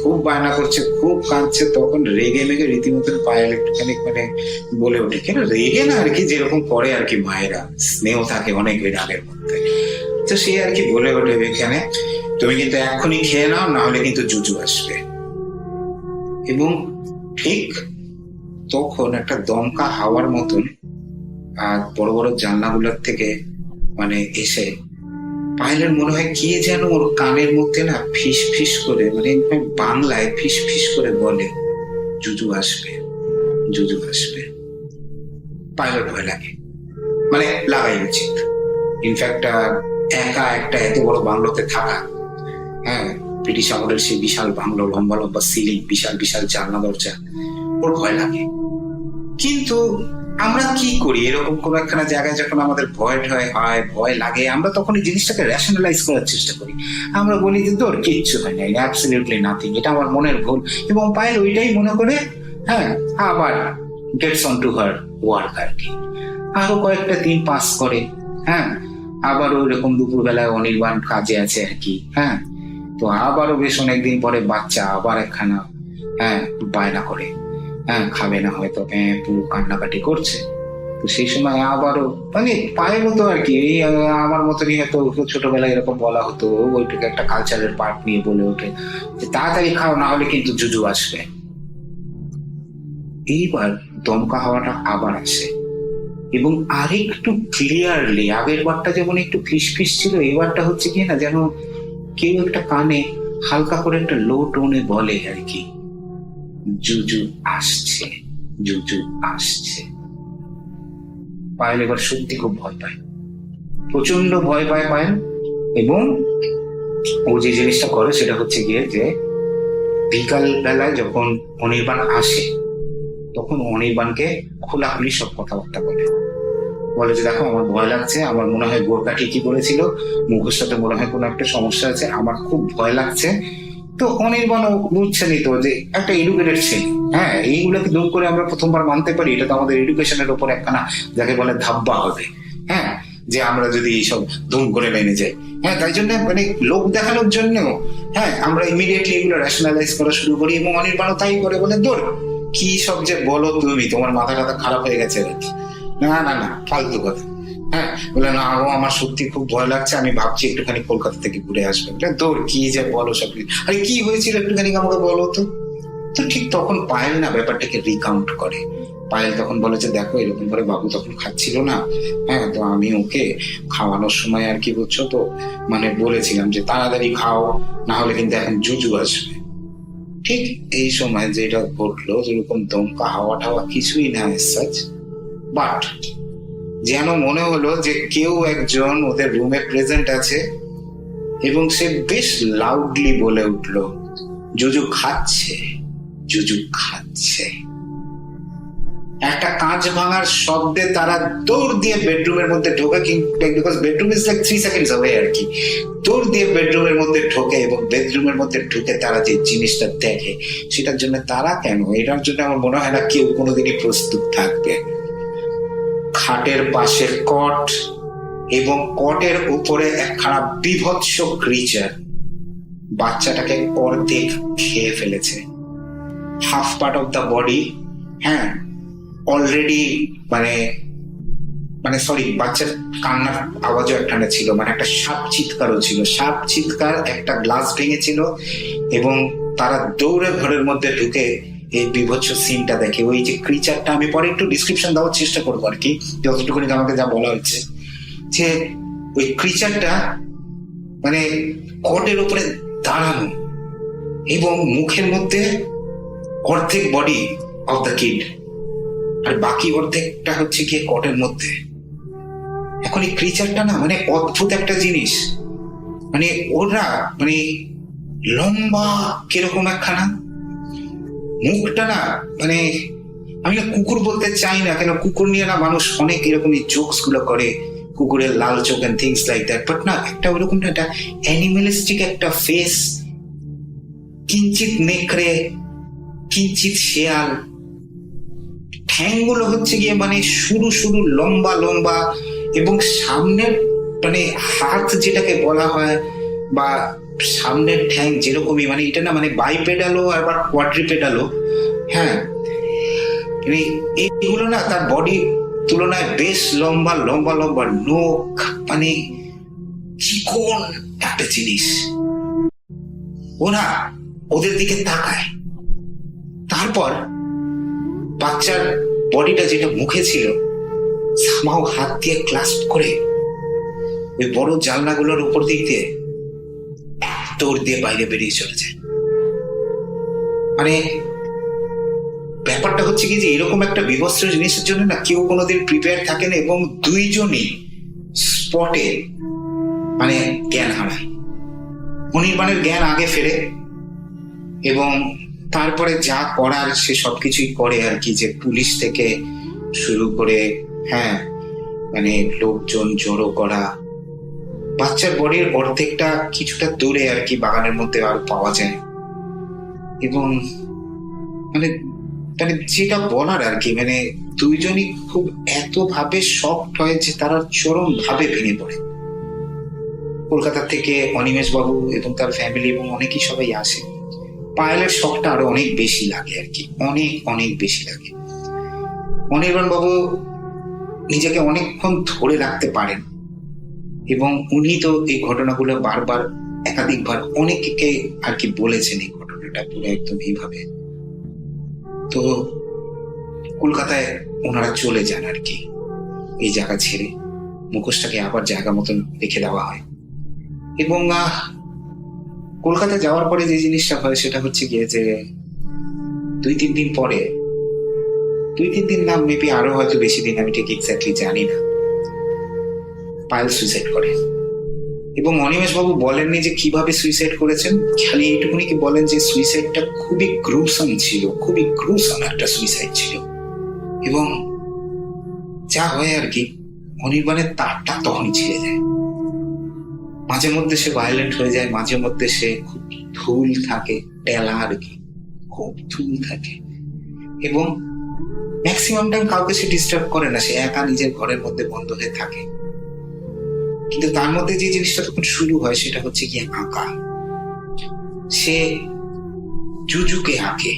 খুব বায়না করছে, খুব কাঁদছে। তখন রেগে মেগে রীতিমতন পায়েল একটুখানি মানে বলে ওঠে, কেন রেগে না আর কি, যেরকম করে আর কি মায়েরা, স্নেহ থাকে অনেক রাগের মধ্যে। তো সে আর কি বলে ওঠে, এখানে তুমি কিন্তু এক্ষুনি খেয়ে নাও, না হলে কিন্তু জুজু আসবে। এবং ঠিক তখন একটা দমকা হাওয়ার মতন আর বড় বড় জানলাগুলোর থেকে মানে এসে পায়েলের মনে হয় কে যেন ওর কানের মধ্যে না ফিস ফিস করে, মানে বাংলায় ফিস ফিস করে বলে, জুজু আসবে, জুজু আসবে। পায়েলের ভয় লাগে, মানে লাগাই উচিত। ইনফ্যাক্ট একা একটা এত বড় বাংলোতে থাকা, হ্যাঁ, ব্রিটিশ আমলের সেই বিশাল বাংলো, লম্বা লম্বা সিলিং, বিশাল বিশাল জানলা দরজা, ওর ভয় লাগে। কিন্তু আমরা কি করি, এরকম কোন একখানা জায়গায় যখন আমাদের ভয় লাগে, আমরা তখন এই জিনিসটাকে রেশনালাইজ করার চেষ্টা করি। আমরা বলি যে তোর কিচ্ছু হয় না, অ্যাবসলিউটলি নাথিং, এটা আমার মনের ভুল। এবং পায়েল ওইটাই মনে করে, হ্যাঁ, আবার gets on to her work আর কি। আরো কয়েকটা দিন পাস করে, হ্যাঁ, আবার ওই রকম দুপুরবেলায় অনির্বাণ কাজে আছে আর কি, হ্যাঁ। তো আবারও বেশ অনেকদিন পরে বাচ্চা আবার একখানা, হ্যাঁ, বায়না করে, হ্যাঁ, খাবে না হয়তো, পুরো কান্নাকাটি করছে। তো সেই সময় আবারও মানে পায়েল হতো আর কি, এই আমার মতনই হয়তো ছোটবেলায় এরকম বলা হতো, ওইটুকু একটা কালচারের পার্ট নিয়ে বলে ওঠে যে তাড়াতাড়ি খাও, না হলে কিন্তু জুজু আসবে। এইবার দমকা হাওয়াটা আবার আসে, এবং আরেকটু ক্লিয়ারলি, আগের বারটা যেমন একটু ফিসফিস ছিল, এবারটা হচ্ছে কি না যেন কেউ একটা কানে হালকা করে একটা লো টোনে বলে আর কি, জুজু আসছে, জুজু আসছে। পায়েল এবার সত্যি খুব ভয় পায়, প্রচন্ড ভয় পায় পায়েল। এবং ও যে জিনিসটা করে সেটা হচ্ছে গিয়ে যে বিকাল বেলায় যখন অনির্বাণ আসে, তখন অনির্বাণকে খোলাখুলি সব কথাবার্তা বলে যে দেখো আমার ভয় লাগছে, আমার মনে হয় গোরকা ঠিকই বলেছিল, মুখোশটাতে মনে হয় কোনো একটা সমস্যা আছে, আমার খুব ভয় লাগছে। তো অনির্বাণ বুঝছেনই তো যে একটা এডুকেটেড ছেলে, হ্যাঁ, এইগুলোকে দুম করে আমরা প্রথমবার মানতে পারি, এটা তো আমাদের এডুকেশনের উপর একখানা যাকে বলে ধাব্বা হবে, হ্যাঁ, যে আমরা যদি এইসব ধুম করে মেনে যাই, হ্যাঁ। তাই জন্য মানে লোক দেখানোর জন্য, হ্যাঁ, আমরা ইমিডিয়েটলি এগুলো রেশনালাইজ করা শুরু করি। এবং অনির্বাণও তাই করে, বলে দৌড় কি সব যে বলো তুমি, তোমার মাথা টাথা খারাপ হয়ে গেছে নাকি? না না না, ফালতু কথা, হ্যাঁ। বলে না, আমার সত্যি খুব ভয় লাগছে, আমি ভাবছি একটুখানি কলকাতা থেকে ঘুরে আসবো। তোর কি যে বলো সব, আরে কি হয়েছিল একটুখানি আমাকে বলো তো। তো ঠিক তখন পায়েল না ব্যাপারটাকে রিকাউন্ট করে। পায়েল তখন বলে যে দেখো এরকম করে বাবু তখন খাচ্ছিল না, হ্যাঁ, তো আমি ওকে খাওয়ানোর সময় আর কি বুঝছো তো, মানে বলেছিলাম যে তাড়াতাড়ি খাও, না হলে কিন্তু এখন জুজু আসবে। ঠিক এই সময় যেটা ঘটলো, যেরকম দমকা হাওয়া টাওয়া কিছুই না সাচ, বাট যেন মনে হলো যে কেউ একজন ওদের রুমে প্রেজেন্ট আছে, এবং সে বেশ লাউডলি বলে উঠলো, জুজু খাচ্ছে, জুজু খাচ্ছে। একটা কাঁচ ভাঙার শব্দে তারা দৌড় দিয়ে বেডরুমের মধ্যে ঢোকে, because bedroom is like 3 seconds away আর কি। দৌড় দিয়ে বেডরুমের মধ্যে ঢোকে, এবং বেডরুমের মধ্যে ঢুকে তারা যে জিনিসটা দেখে, সেটার জন্য তারা কেন, এটার জন্য আমার মনে হয় না কেউ কোনোদিনই প্রস্তুত থাকবে। খাটের পাশে কট, এবং কটের উপরে একখানা বিভৎস ক্রিচার বাচ্চাটাকে অর্ধেক খেয়ে ফেলেছে। Half part of the body, হ্যাঁ, অলরেডি মানে সরি, বাচ্চার কান্নার আওয়াজও একখানা ছিল, মানে একটা সাপ চিৎকারও ছিল, সাপ চিৎকার, একটা গ্লাস ভেঙেছিল। এবং তারা দৌড়ে ঘরের মধ্যে ঢুকে এই বিভৎস সিনটা দেখে। ওই যে ক্রিচারটা, আমি পরে একটু ডিসক্রিপশন দেওয়ার চেষ্টা করবো আর কি, যতটুকুনি আমাকে যা বলা হচ্ছে, যে ওই ক্রিচারটা মানে কটের উপরে দাঁড়ানো, এবং মুখের মধ্যে অর্ধেক বডি অফ দ্য কিড, আর বাকি অর্ধেকটা হচ্ছে গিয়ে কটের মধ্যে। এখন এই ক্রিচারটা না মানে অদ্ভুত একটা জিনিস, মানে ওরা মানে লম্বা কিরকম একখানা, মুখটা না মানে, আমি না কুকুর বলতে চাই না, কেন কুকুর নিয়ে না মানুষ অনেক এরকমই জোকস গুলো করে, কুকুরের লাল চোখ and things like that, but না, একটা ওরকম না, একটা অ্যানিমালিস্টিক একটা ফেস, কিঞ্চিত নেকড়ে, কিঞ্চিত শেয়াল। ঠ্যাংগুলো হচ্ছে গিয়ে মানে সরু সরু, লম্বা লম্বা, এবং সামনের মানে হাত যেটাকে বলা হয়, বা সামনের ঠ্যাং যেরকমই, মানে এটা না মানে বাইপেডালও আবার কোয়াড্রিপেডালও, হ্যাঁ। মানে এইগুলো না তার বডি তুলনায় বেশ লম্বা লম্বা লম্বা, নখ মানে চিকন একটা জিনিস। ওরা ওদের দিকে তাকায়, তারপর বাচ্চার বডিটা যেটা মুখে ছিল, সামাও হাত দিয়ে ক্লাস্প করে ওই বড় জানলাগুলোর উপর দিক দিয়ে দৌড় দিয়ে বাইরে বেরিয়ে চলে যায়। মানে ব্যাপারটা হচ্ছে কি যে এরকম একটা বিভৎস জিনিসের জন্য না কেউ কোনোদিন প্রিপেয়ার থাকে না, এবং দুইজনই স্পটে মানে জ্ঞান হারায়। অনির্বাণের জ্ঞান আগে ফেরে এবং তারপরে যা করার সে সবকিছুই করে আর কি, যে পুলিশ থেকে শুরু করে হ্যাঁ মানে লোকজন জড়ো করা, বাচ্চার বডির অর্ধেকটা কিছুটা দূরে আর কি বাগানের মধ্যে আর পাওয়া যায়, এবং মানে মানে যেটা বলার আর কি, মানে দুইজনই খুব এত ভাবে শকড হয় যে তারা চরম ভাবে ভেঙে পড়ে। কলকাতা থেকে অনিমেষ বাবু এবং তার ফ্যামিলি এবং অনেকেই সবাই আসে। পায়েলের শখটা আরো অনেক বেশি লাগে আর কি, অনেক অনেক বেশি লাগে। অনির্বাণ বাবু নিজেকে অনেকক্ষণ ধরে রাখতে পারেন এবং উনি তো এই ঘটনাগুলো বারবার একাধিকবার অনেককে আর কি বলেছেন এই ঘটনাটা পুরো একদম এইভাবে। তো কলকাতায় ওনারা চলে যান আর কি, এই জায়গা ছেড়ে মুখোশটাকে আবার জায়গা মতন রেখে দেওয়া হয়। এবং কলকাতা যাওয়ার পরে যে জিনিসটা হয় সেটা হচ্ছে গিয়ে যে 2-3 দিন পরে, 2-3 দিন না মেবি আরো হয়তো বেশি দিন, আমি ঠিক এক্স্যাক্টলি জানি না, পায়েল সুইসাইড করে। এবং অনিমেষ বাবু বলেননি যে কিভাবে সুইসাইড করেছেন, খালি এইটুকুনি কি বলেন যে সুইসাইডটা খুবই গ্রুসাম ছিল, খুবই গ্রুসাম একটা সুইসাইড ছিল। এবং যা হয় আর কি, অনির্বাণের তারটা তখনই ছিঁড়ে যায়। মাঝে মধ্যে সে ভায়োলেন্ট হয়ে যায়, মাঝে মধ্যে সে খুব ধুল থাকে, টেলা আর কি, খুব ধুল থাকে। এবং ম্যাক্সিমাম টাইম কাউকে সে ডিস্টার্ব করে না, সে একা নিজের ঘরের মধ্যে বন্ধ হয়ে থাকে। কিন্তু তার মধ্যে যে জিনিসটা তখন শুরু হয় সেটা হচ্ছে গিয়ে আঁকা। সে জুজুকে আঁকে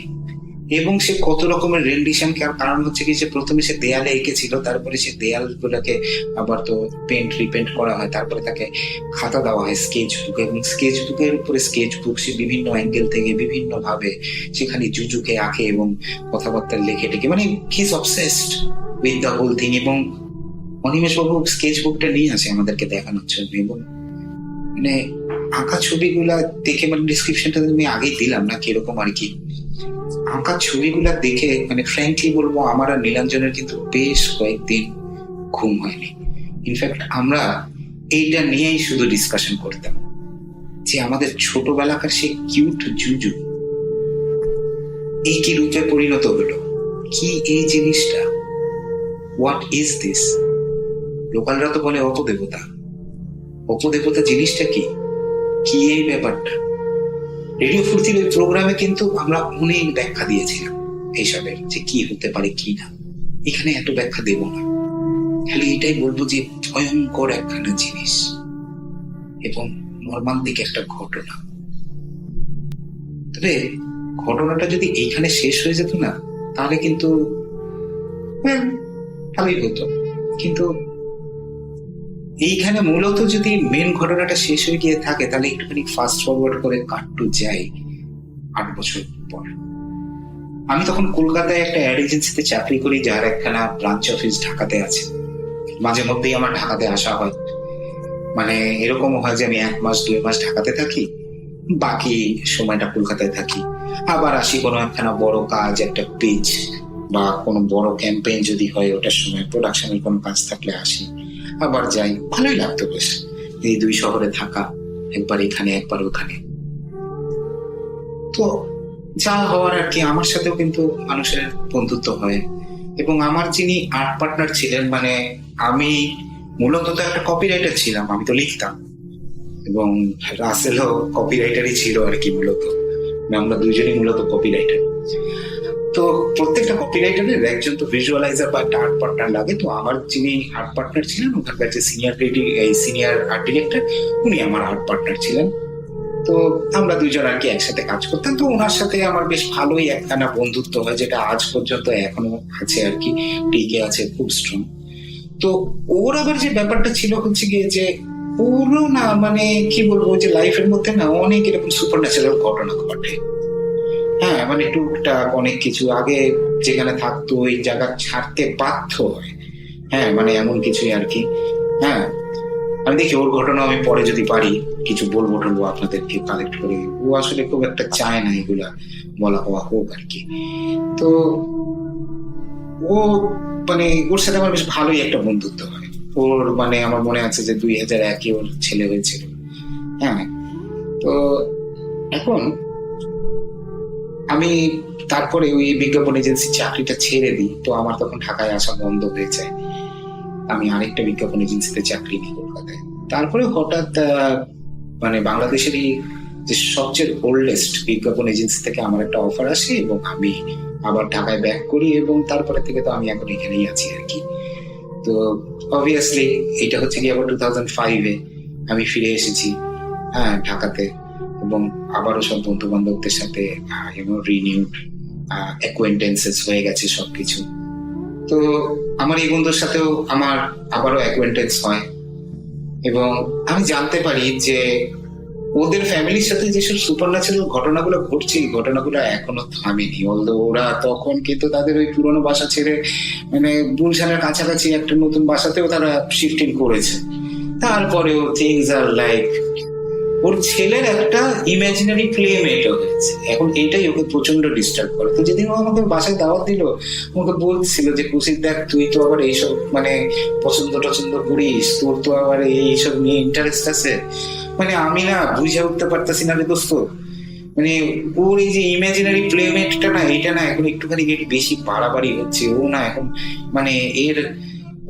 এবং সে কত রকমের রেন্ডিশন, কারণ হচ্ছে কি যে প্রথমে সে দেয়ালে এঁকেছিল, তারপরে সে দেয়াল গুলাকে আবার তো পেন্ট রিপেন্ট করা হয়, তারপরে তাকে খাতা দেওয়া হয় স্কেচ বুক, এবং স্কেচ বুকের উপরে স্কেচ বুক সে বিভিন্ন অ্যাঙ্গেল থেকে বিভিন্ন ভাবে সেখানে জুজুকে আঁকে এবং কথাবার্তা লেখে টেকে, মানে he is obsessed with the whole thing. এবং অনিমেষ বাবু স্কেচ বুকটা নিয়ে আসে আমাদেরকে দেখানোর জন্য, এবং মানে আঁকা ছবিগুলা দেখে, মানে ডিসক্রিপশনটা আমি আগেই দিলাম না কিরকম আর কি, আঁকা ছবিগুলা দেখে মানে ফ্র্যাঙ্কলি বলবো আমার আর নীলাঞ্জনের কিন্তু বেশ কয়েকদিন ঘুম হয়নি। ইনফ্যাক্ট আমরা এইটা নিয়েই শুধু ডিসকাশন করতাম যে আমাদের ছোটবেলাকার সে কিউট জুজু এই কি রূপে পরিণত হলো, কি এই জিনিসটা, হোয়াট ইজ দিস। লোকালরা তো বলে অপদেবতা, অপদেবতা জিনিসটা কি, কি এই ব্যাপারটা। রেডিও ফুর্তির ওই প্রোগ্রামে কিন্তু আমরা অনেক ব্যাখ্যা দিয়েছিলাম এইসবের, যে কি হতে পারে কি না। এখানে এত ব্যাখ্যা দেব না, খালি এটাই বলবো যে ভয়ঙ্কর একখানা জিনিস এবং মর্মান্তিক একটা ঘটনা। তবে ঘটনাটা যদি এইখানে শেষ হয়ে যেত না তাহলে কিন্তু ভালোই হতো, কিন্তু এইখানে মূলত যদি মেন ঘটনাটা শেষ হয়ে গিয়ে থাকে তাহলে একটুখানি ফাস্ট ফরওয়ার্ড করে কাটটু যাই 8 বছর পর। আমি তখন কলকাতায় একটা অ্যাড এজেন্সিতে চাকরি করি, যার একখানা ব্রাঞ্চ অফিস ঢাকাতে আছে। মাঝে মধ্যেই আমার ঢাকাতে আসা হয়, মানে এরকমও হয় যে আমি 1 মাস 2 মাস ঢাকাতে থাকি, বাকি সময়টা কলকাতায় থাকি। আবার আসি কোনো একখানা বড় কাজ, একটা পেজ বা কোনো বড় ক্যাম্পেইন যদি হয় ওটার সময়, প্রোডাকশনের কোনো কাজ থাকলে আসি, আবার যাই। ভালোই লাগতো বেশ এই 2 শহরে থাকা, একবার এখানে একবার ওখানে। তো যা হওয়ার আর কি, আমার সাথেও কিন্তু মানুষের বন্ধুত্ব হয়। এবং আমার যিনি আর্ট পার্টনার ছিলেন, মানে আমি মূলত তো একটা কপিরাইটার ছিলাম, আমি তো লিখতাম, এবং রাসেলও কপিরাইটারই ছিল আর কি মূলত, আমরা দুইজনই মূলত কপিরাইটার। তো প্রত্যেকটা কপিরাইটারের একজন তো ভিজুয়ালাইজার বা একটা আর্ট পার্টনার লাগে। তো আমার যিনি আর্ট পার্টনার ছিলেন, ওখানকার যে সিনিয়র আর্ট ডিরেক্টর, উনি আমার আর্ট পার্টনার ছিলেন। তো আমরা দুইজন আর কি একসাথে কাজ করতাম। তো ওনার সাথে আমার বেশ ভালোই একখানা বন্ধুত্ব হয়, যেটা আজ পর্যন্ত এখনো আছে আর কি, টিকে আছে খুব স্ট্রং। তো ওর আবার যে ব্যাপারটা ছিল হচ্ছে গিয়ে যে পুরো না, মানে কি বলবো, যে লাইফের মধ্যে না অনেক এরকম সুপার ন্যাচারাল ঘটনা ঘটে। হ্যাঁ, মানে টুকটাক অনেক কিছু, আগে যেখানে থাকতো ওই জায়গা ছাড়তে বাধ্য হয়। হ্যাঁ, মানে এমন কিছুই আর কি। হ্যাঁ, আমি দেখি ওর ঘটনা আমি পরে যদি পারি কিছু বলবো আপনাদেরকে কালেক্ট করে। ও আসলে খুব একটা চায় না এগুলা বলা হওয়া হোক আর কি। তো ও মানে ওর সাথে আমার বেশ ভালোই একটা বন্ধুত্ব হয়। ওর মানে আমার মনে আছে যে 2001-এ ওর ছেলে হয়েছিল। হ্যাঁ, তো এখন আমি তারপরে ওই বিজ্ঞাপন এজেন্সি চাকরিটা ছেড়ে দিই, তো আমার তখন ঢাকায় আসা বন্ধ হয়ে যায়। আমি আরেকটা বিজ্ঞাপন এজেন্সিতে চাকরি নিই কলকাতায়। তারপরে হঠাৎ মানে বাংলাদেশেরই যে সবচেয়ে ওল্ডেস্ট বিজ্ঞাপন এজেন্সি থেকে আমার একটা অফার আসে এবং আমি আবার ঢাকায় ব্যাক করি, এবং তারপরে থেকে তো আমি এখন এখানেই আছি আর কি। তো অবভিয়াসলি এটা হচ্ছে কি আবার 2005-এ আমি ফিরে এসেছি ঢাকাতে, এবং আবারও সব বন্ধু বান্ধবদের সাথে রিনিউড অ্যাকোয়েন্টেন্সেস হয়ে গেছে সবকিছু। তো আমার এই বন্ধুর সাথেও আমার আবারও অ্যাকোয়েন্টেন্স হয়, এবং আমি জানতে পারি যে ওদের ফ্যামিলির সাথে যেসব সুপারন্যাচুরাল ঘটনাগুলো ঘটছে, এই ঘটনাগুলো এখনো থামেনি। ওরা তখন কিন্তু তাদের ওই পুরোনো বাসা ছেড়ে মানে গুলশানের কাছাকাছি একটা নতুন বাসাতেও তারা শিফটিং করেছে। তারপরেও থিংস আর লাইক ওর ছেলের একটা ইমাজিনারি প্লেমেটও হয়েছে। এখন এইটাই ওকে প্রচন্ড ডিস্টার্ব করে। তো যেদিন ও আমাকে বাসায় দাওয়াত দিল, আমাকে বলছিল যে কুশির দেখ, তুই তো আবার এইসব মানে পছন্দ করিস, তোর তো আবার এইসব নিয়ে ইন্টারেস্ট আছে। মানে আমি না বুঝে উঠতে পারতেছি না রে দোস্ত, মানে ওর এই যে ইমাজিনারি প্লেমেটটা না, এটা না এখন একটুখানি বেশি বাড়াবাড়ি হচ্ছে। ও না এখন মানে এর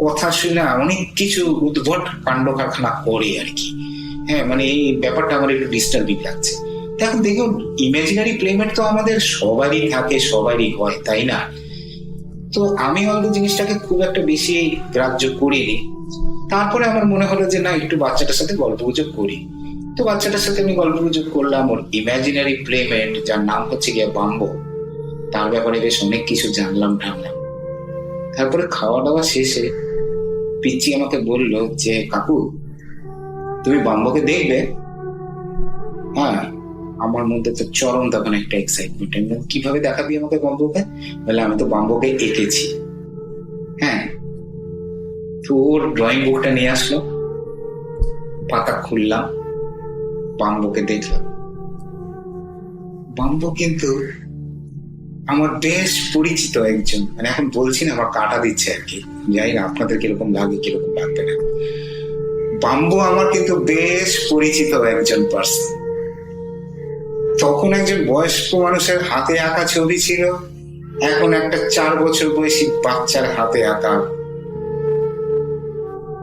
কথা শুনে অনেক কিছু উদ্ভট কাণ্ড কারখানা করে আর কি। মানে এই ব্যাপারটা আমার একটু ডিস্টার্বিং লাগছে। এখন দেখুন, ইমাজিনারি প্লেমেট তো আমাদের সবারই থাকে, সবারই হয়, তাই না? তো আমি হয়তো জিনিসটাকে খুব একটা বেশি গ্রাহ্য করিনি। তারপরে আমার মনে হলো যে না, একটু বাচ্চাটার সাথে গল্প গুজব করি। তো বাচ্চাটার সাথে আমি গল্প গুজব করলাম। ওর ইমাজিনারি প্লেমেট, যার নাম হচ্ছে গিয়ে বাম্বো, তার ব্যাপারে বেশ অনেক কিছু জানলাম টানলাম। তারপরে খাওয়া দাওয়া শেষে পিচ্চি আমাকে বললো যে কাকু, তুমি বাম্বোকে দেখবে? আমার মধ্যে তো চরম তখন একটা এক্সাইটমেন্ট। কিভাবে দেখাবি আমাকে বাম্বোকে? বলে আমি তো বাম্বোকে এঁকেছি। তো ওর ড্রয়িং বুকটা নিয়ে আসলো, পাতা খুললাম, বাম্বোকে দেখলাম। বাম্বো কিন্তু আমার বেশ পরিচিত একজন, মানে এখন বলছি না, আমার কাটা দিচ্ছে আর কি, জানি না আপনাদের কিরকম লাগে কিরকম লাগবে না। বাম্বো আমার কিন্তু বেশ পরিচিত একজন পার্সন। তখন একজন বয়স্ক মানুষের হাতে আঁকা ছবি ছিল, এখন একটা 4 বছর বয়সী বাচ্চার হাতে আঁকা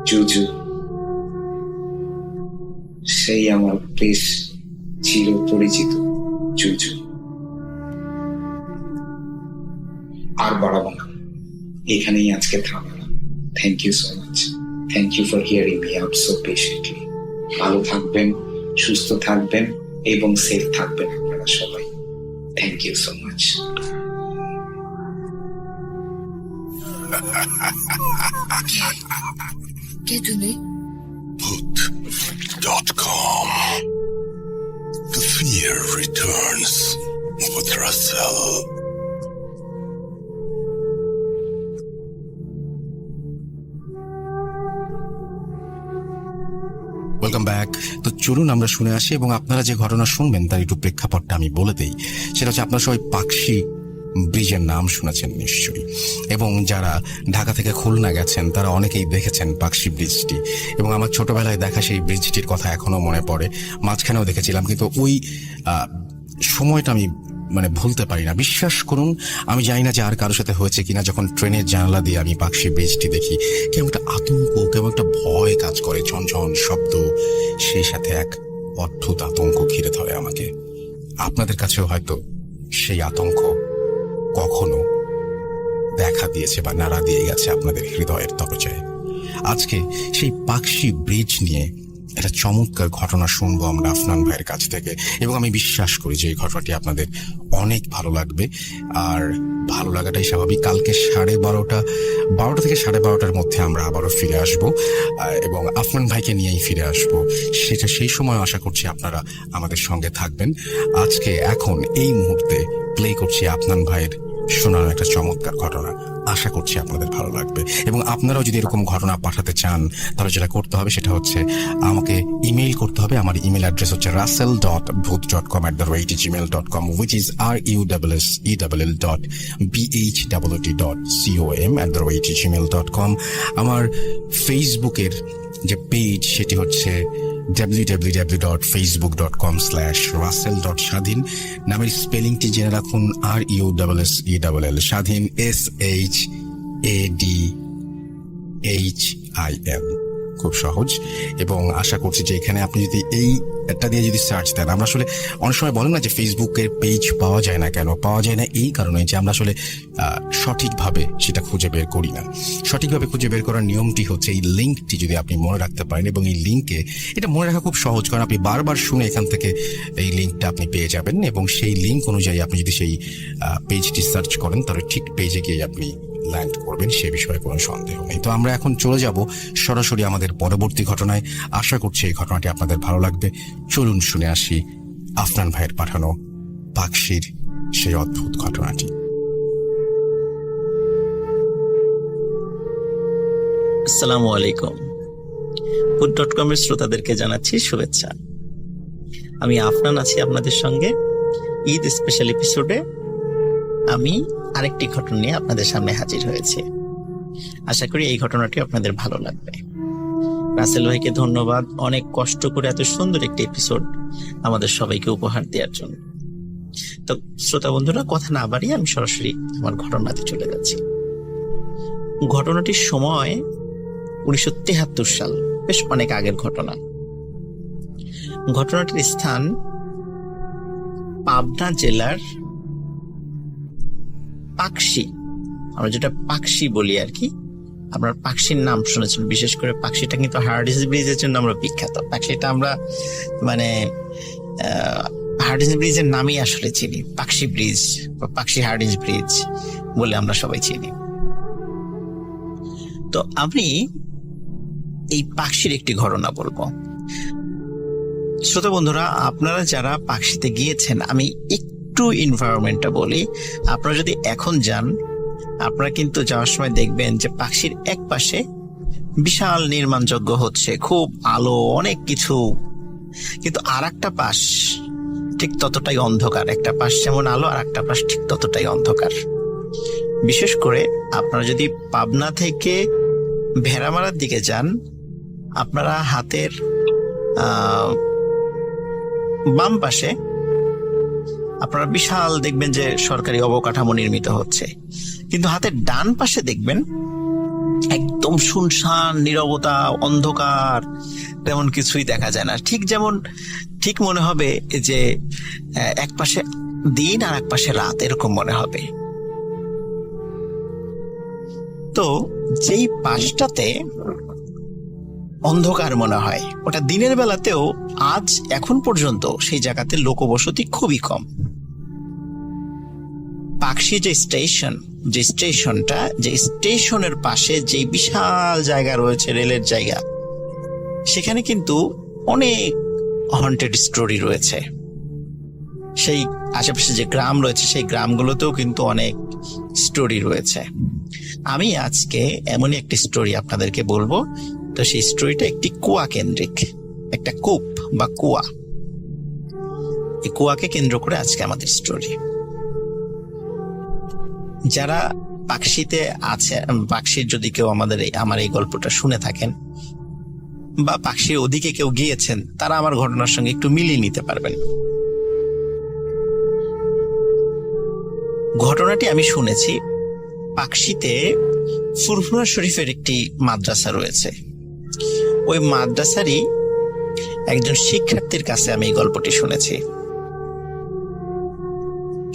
জুজু। সেই আমার বেশ চির পরিচিত জুজু। আর বাড়াবো না, এখানেই আজকে থামলাম। Thank you so much. Thank you for hearing me out so patiently. ভালো থাকবেন, সুস্থ থাকবেন এবং সেফ থাকবেন আপনারা সবাই। Thank you so much. কে তুমি? Bhoot.com. The fear returns with Russell. Welcome back. তো চলুন আমরা শুনে আসি, এবং আপনারা যে ঘটনা শুনবেন তার একটু প্রেক্ষাপটটা আমি বলে দেই। সেটা হচ্ছে, আপনারা সবাই পাকশি ব্রিজের নাম শুনেছেন নিশ্চয়ই, এবং যারা ঢাকা থেকে খুলনা গেছেন তারা অনেকেই দেখেছেন পাকশি ব্রিজটি, এবং আমার ছোটবেলায় দেখা সেই ব্রিজটির কথা এখনো মনে পড়ে। মাঝখানেও দেখেছিলাম, কিন্তু ওই সময়টা আমি মানে ভুলতে পারি না। বিশ্বাস করুন, আমি জানি না যে আর কারোর সাথে হয়েছে কিনা, যখন ট্রেনের জানালা দিয়ে আমি পাকশি ব্রিজটি দেখি, কেমন একটা আতঙ্ক, কেমন একটা ভয় কাজ করে, ঝনঝন শব্দ, সেই সাথে এক অদ্ভুত আতঙ্ক ঘিরে ধরে আমাকে। আপনাদের কাছেও হয়তো সেই আতঙ্ক কখনো দেখা দিয়েছে বা নাড়া দিয়ে গেছে আপনাদের হৃদয়ের দরজায়। আজকে সেই পাকশি ব্রিজ নিয়ে একটা চমৎকার ঘটনা শুনবো আমরা আফনান ভাইয়ের কাছ থেকে, এবং আমি বিশ্বাস করি যে এই ঘটনাটি আপনাদের অনেক ভালো লাগবে। আর ভালো লাগাটাই স্বাভাবিক। কালকে 12:30 থেকে 12:30 মধ্যে আমরা আবারও ফিরে আসব, এবং আফনান ভাইকে নিয়েই ফিরে আসব। সেটা সেই সময় আশা করছি আপনারা আমাদের সঙ্গে থাকবেন। আজকে এখন এই মুহূর্তে প্লে করছি আফনান ভাইয়ের শোনানো একটা চমৎকার ঘটনা। আশা করছি আপনাদের ভালো লাগবে, এবং আপনারাও যদি এরকম ঘটনা পাঠাতে চান তাহলে যেটা করতে হবে সেটা হচ্ছে আমাকে ইমেইল করতে হবে। আমার ইমেল অ্যাড্রেস হচ্ছে russell.bhoot.com@gmail.com, which is russell.bhoot.com@gmail.com। আমার ফেসবুকের যে পেজ সেটি হচ্ছে www.facebook.com/russell.স্বাধীন নামের স্পেলিংটি জেনে রাখুন, RUSSELL স্বাধীন, SHADHIN। খুব সহজ, এবং আশা করছি যে এখানে আপনি যদি এইটা দিয়ে যদি সার্চ দেন, আমরা আসলে অনেক সময় বলেন না যে ফেসবুকের পেজ পাওয়া যায় না কেন, পাওয়া যায় না এই কারণে যে আমরা আসলে সঠিকভাবে সেটা খুঁজে বের করি না। সঠিকভাবে খুঁজে বের করার নিয়মটি হচ্ছে এই লিঙ্কটি যদি আপনি মনে রাখতে পারেন, এবং এই লিঙ্কে এটা মনে রাখা খুব সহজ, কারণ আপনি বারবার শুনে এখান থেকে এই লিঙ্কটা আপনি পেয়ে যাবেন, এবং সেই লিঙ্ক অনুযায়ী আপনি যদি সেই পেজটি সার্চ করেন তাহলে ঠিক পেজে গিয়ে আপনি ল্যান্ড করবেন, সে বিষয়ে কোনো সন্দেহ নেই। তো আমরা এখন চলে যাব সরাসরি আমাদের পরবর্তী ঘটনায়। আশা করছি এই ঘটনাটি আপনাদের ভালো লাগবে। চলুন শুনে আসি আফনান ভাইয়ের পাঠানো পাকশির সেই অদ্ভুত ঘটনাটি। আসসালামু আলাইকুম। ফুড.com এর শ্রোতাদেরকে জানাচ্ছি শুভেচ্ছা। আমি আফনান আছি আপনাদের সঙ্গে। ঈদ স্পেশাল এপিসোডে আমি আরেকটি ঘটনা নিয়ে আপনাদের সামনে হাজির হয়েছি। আশা করি এই ঘটনাটি আপনাদের ভালো লাগবে। রাসেল ভাইকে ধন্যবাদ, অনেক কষ্ট করে এত সুন্দর একটি এপিসোড আমাদের সবাইকে উপহার দেওয়ার জন্য। তো শ্রোতা বন্ধুরা, কথা না বাড়িয়ে আমি সরাসরি আমার ঘটনাতে চলে যাচ্ছি। ঘটনাটির সময় 1973 সাল, বেশ অনেক আগের ঘটনা। ঘটনাটির স্থান পাবনা জেলার পাকশি, আমরা যেটা পাকশি বলি আর কি। আপনার পাকশির নাম শুনেছেন, বিশেষ করে পাকশিটা কিন্তু হার্ডিঞ্জ ব্রিজের জন্য আমরা বিখ্যাত। পাকশিটা আমরা মানে হার্ডিঞ্জ ব্রিজের নামই আসলে চিনি, পাকশি ব্রিজ বা পাকশি হার্ডিঞ্জ ব্রিজ বলে আমরা সবাই চিনি। তো আমি এই পাকশির একটি ঘটনা বলবো। শ্রোতা বন্ধুরা, আপনারা যারা পাকশিতে গিয়েছেন, আমি একটু এনভায়রনমেন্টটা বলি। আপনারা যদি এখন যান, আপনারা কিন্তু যাওয়ার সময় দেখবেন যে পাকশির এক পাশে বিশাল নির্মাণযজ্ঞ হচ্ছে, খুব আলো, অনেক কিছু, কিন্তু আর একটা পাশ ঠিক ততটাই অন্ধকার। একটা পাশ যেমন আলো, আর একটা পাশ ঠিক ততটাই অন্ধকার। বিশেষ করে আপনারা যদি পাবনা থেকে ভেড়ামারার দিকে যান, আপনারা হাতের বাম পাশে আপনারা বিশাল দেখবেন যে সরকারি অবকাঠামো নির্মিত হচ্ছে, কিন্তু হাতের ডান পাশে দেখবেন একদম শুনশান, নীরবতা, অন্ধকার, তেমন কিছুই দেখা যায় না। ঠিক মনে হবে যে এক পাশে দিন আর এক পাশে রাত, এরকম মনে হবে। তো যেই পাশটাতে অন্ধকার মনে হয়, ওটা দিনের বেলাতেও আজ এখন পর্যন্ত সেই জায়গাতে লোকবসতি খুবই কম। পাকশি যে স্টেশনের পাশে যে বিশাল জায়গা রয়েছে, রেলের জায়গা, সেখানে কিন্তু অনেক হন্টেড স্টোরি রয়েছে। সেই আশেপাশে যে গ্রাম রয়েছে, সেই গ্রামগুলোতেও কিন্তু অনেক স্টোরি রয়েছে। আমি আজকে এমনই একটি স্টোরি আপনাদেরকে বলবো। তো সেই স্টোরিটা একটি কুয়া কেন্দ্রিক, একটা কূপ বা কুয়া। এই কুয়াকে কেন্দ্র করে আজকে আমাদের স্টোরি। যারা পাকশিতে আছে, পাকশির যদি কেউ আমার এই গল্পটা শুনে থাকেন বা পাকশির ওদিকে কেউ গিয়েছেন, তারা আমার ঘটনার সঙ্গে একটু মিলিয়ে নিতে পারবেন। ঘটনাটি আমি শুনেছি পাকশিতে ফুরফুরা শরীফের একটি মাদ্রাসা রয়েছে। ওই মাদ্রাসারই একজন শিক্ষার্থীর কাছে আমি এই গল্পটি শুনেছি।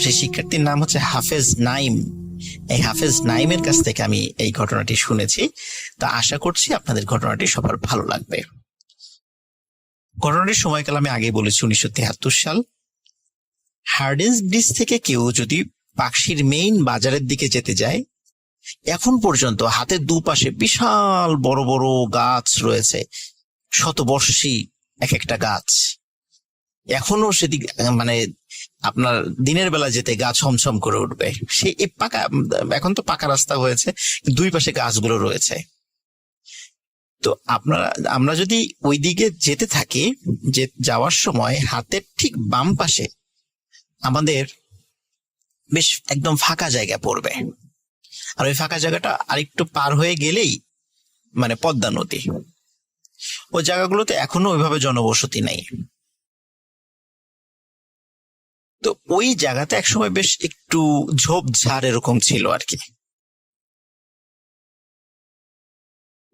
সেই শিক্ষার্থীর নাম হচ্ছে হাফেজ নাইম। এই হাফেজ নাইমের কাছ থেকে আমি এই ঘটনাটি শুনেছি। তা আশা করছি আপনাদের ঘটনাটি সবার ভালো লাগবে। ঘটনাটির সময়কাল আমি আগে বলেছি, 1973 সাল। হার্ডিঞ্জ ব্রিজ থেকে কেউ যদি পাকশির মেইন বাজারের দিকে যেতে যায়, এখন পর্যন্ত হাতের দুপাশে বিশাল বড় বড় গাছ রয়েছে, শতবর্ষী এক একটা গাছ। এখনো সেদিক মানে আপনার দিনের বেলা যেতে গাছ ছমছম করে উঠবে। সে পাকা, এখন তো পাকা রাস্তা হয়েছে, দুই পাশে গাছগুলো রয়েছে। তো আমরা যদি ওই দিকে যেতে থাকি, যে যাওয়ার সময় হাতের ঠিক বাম পাশে আমাদের বেশ একদম ফাঁকা জায়গা পড়বে। আর ওই ফাঁকা জায়গাটা আরেকটু পার হয়ে গেলেই মানে পদ্মা নদী। ওই জায়গাগুলোতে এখনো ওইভাবে জনবসতি নাই। তো ওই জায়গাতে একসময় বেশ একটু ঝোপঝাড় এরকম ছিল আর কি।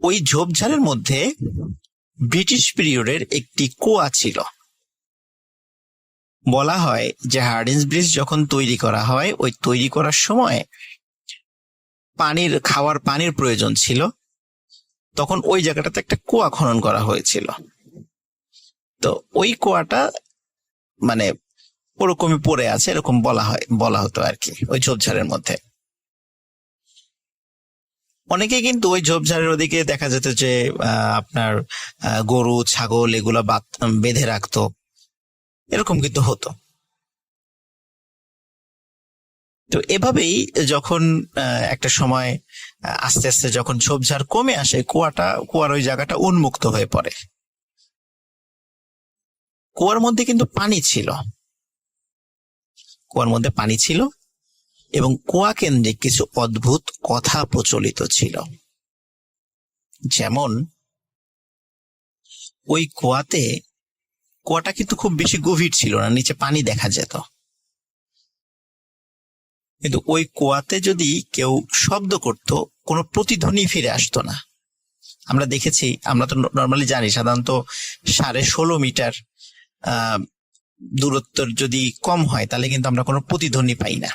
ওই ঝোপঝাড়ের মধ্যে ব্রিটিশ পিরিয়ডের একটি কুয়া ছিল। বলা হয় যে হার্ডিঞ্জ ব্রিজ যখন তৈরি করা হয়, ওই তৈরি করার সময় খাওয়ার পানির প্রয়োজন ছিল, তখন ওই জায়গাটাতে একটা কুয়া খনন করা হয়েছিল। তো ওই কুয়াটা মানে ওরকমই পড়ে আছে এরকম বলা হতো আর কি ওই ঝোপঝাড়ের মধ্যে। অনেকে কিন্তু ওই ঝোপঝাড়ের ওদিকে দেখা যেত যে আপনার গরু ছাগল এগুলা বেঁধে রাখতো, এরকম কিন্তু হতো। তো এভাবেই যখন একটা সময় আস্তে আস্তে যখন ঝোপঝাড় কমে আসে, কুয়ার ওই জায়গাটা উন্মুক্ত হয়ে পড়ে। কুয়ার মধ্যে কিন্তু পানি ছিল, কুয়ার মধ্যে পানি ছিল এবং কুয়া কেন্দ্রিক কিছু অদ্ভুত কথা প্রচলিত ছিল। যেমন ওই কুয়াটা কিন্তু খুব বেশি গভীর ছিল না, নিচে পানি দেখা যেত, কিন্তু ওই কুয়াতে যদি কেউ শব্দ করত কোনো প্রতিধ্বনি ফিরে আসতো না। আমরা দেখেছি, আমরা তো নর্মালি জানি সাধারণত 16.5 মিটার দূরত্ব যদি কম হয় তাহলে কিন্তু আমরা কোনো প্রতিধ্বনি পাই না।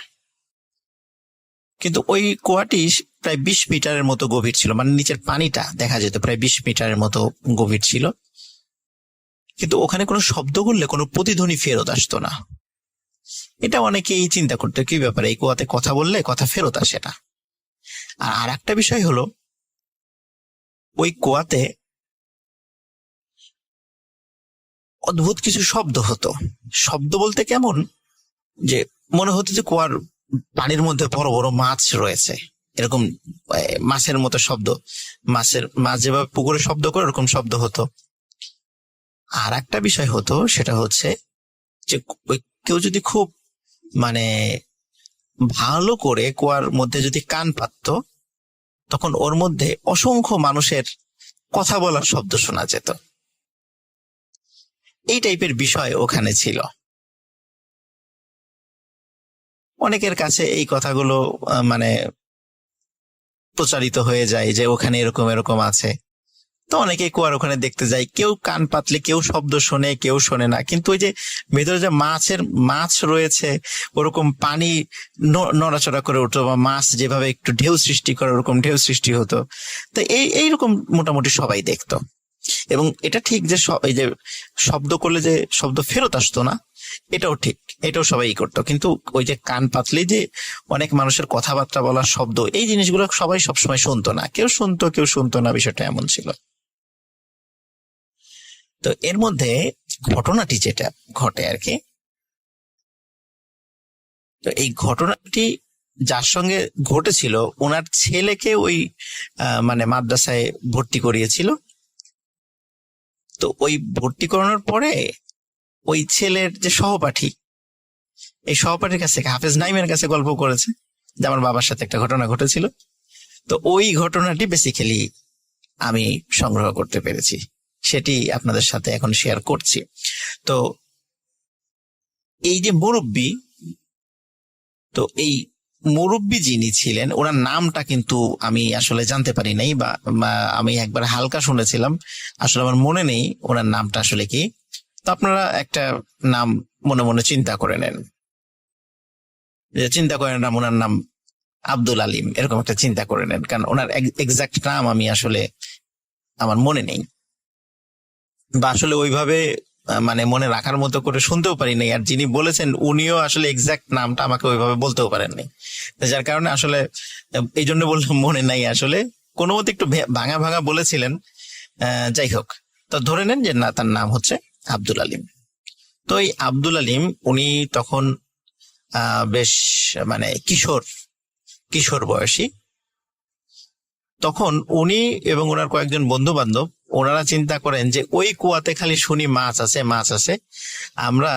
কিন্তু ওই কুয়াটি প্রায় 20 মিটারের মতো গভীর ছিল, মানে নিচের পানিটা দেখা যেত প্রায় 20 মিটারের মতো গভীর ছিল, কিন্তু ওখানে কোনো শব্দ করলে কোনো প্রতিধ্বনি ফেরত আসতো না। এটা অনেকেই চিন্তা করতো কি ব্যাপারে, এই কুয়াতে কথা বললে কথা ফেরত আসে না। আর একটা বিষয় হলো, ওই কুয়াতে অদ্ভুত কিছু শব্দ হতো। শব্দ বলতে কেমন, যে মনে হতো যে কুয়ার পানির মধ্যে বড় বড় মাছ রয়েছে, এরকম মাছের মতো শব্দ, মাছ যেভাবে পুকুরে শব্দ করে এরকম শব্দ হতো। আর একটা বিষয় হতো, সেটা হচ্ছে যে কেউ যদি খুব ভালো করে কুয়ার মধ্যে যদি কান পাততো, তখন ওর মধ্যে অসংখ্য মানুষের কথা বলার শব্দ শোনা যেত। এই টাইপের বিষয় ওখানে ছিল। অনেকের কাছে এই কথাগুলো প্রচারিত হয়ে যায় যে ওখানে এরকম এরকম আছে। তো অনেকে কুয়ার ওখানে দেখতে যায়, কেউ কান পাতলে কেউ শব্দ শোনে, কেউ শোনে না। কিন্তু ওই যে ভেতরে যে মাছ রয়েছে, ওরকম পানি নড়াচড়া করে উঠতো, বা মাছ যেভাবে একটু ঢেউ সৃষ্টি করে ওরকম ঢেউ সৃষ্টি হতো। তো এইরকম মোটামুটি সবাই দেখতো। এবং এটা ঠিক যে এই যে শব্দ করলে যে শব্দ ফেরত আসতো না, এটাও ঠিক, এটাও সবাই করতো। কিন্তু ওই যে কান পাতলে যে অনেক মানুষের কথাবার্তা বলার শব্দ, এই জিনিসগুলো সবাই সবসময় শুনতো না, কেউ শুনতো কেউ শুনতো না, বিষয়টা এমন ছিল। তো এর মধ্যে ঘটনাটি যেটা ঘটে আর কি, তো এই ঘটনাটি যার সঙ্গে ঘটেছিল, ওনার ছেলেকে ওই মাদ্রাসায় ভর্তি করিয়েছিল। তো ওই ভর্তি করানোর পরে ওই ছেলের যে সহপাঠী, এই সহপাঠীর কাছে হাফেজ নাইমের কাছে গল্প করেছে যে আমার বাবার সাথে একটা ঘটনা ঘটেছিল। তো ওই ঘটনাটি বেসিক্যালি আমি সংগ্রহ করতে পেরেছি, সেটি আপনাদের সাথে এখন শেয়ার করছি। তো এই যে মুরব্বী, তো এই মুরব্বী যিনি ছিলেন, ওনার নামটা কিন্তু আমি আসলে জানতে পারি নাই, বা আমি একবার হালকা শুনেছিলাম, আসলে আমার মনে নেই ওনার নামটা আসলে কি। তো আপনারা একটা নাম মনে মনে চিন্তা করে নেন, নাম ওনার নাম আব্দুল আলিম, এরকম একটা চিন্তা করে নেন, কারণ ওনার এক্সাক্ট নাম আমি আসলে আমার মনে নেই, বা আসলে ওইভাবে মনে রাখার মতো করে শুনতেও পারি নাই। আর যিনি বলেছেন উনিও আসলে এক্সাক্ট নামটা আমাকে ওইভাবে বলতেও পারেননি, যার কারণে আসলে এই জন্য বললাম মনে নাই। আসলে কোনো মতে একটু ভাঙা ভাঙা বলেছিলেন। যাই হোক, তো ধরে নেন যে না, তার নাম হচ্ছে আব্দুল আলিম। তো এই আব্দুল আলিম উনি তখন বেশ কিশোর বয়সী। তখন উনি এবং ওনার কয়েকজন বন্ধু বান্ধব, ওনারা চিন্তা করেন যে ওই কুয়াতে খালি শুনি মাছ আছে, আমরা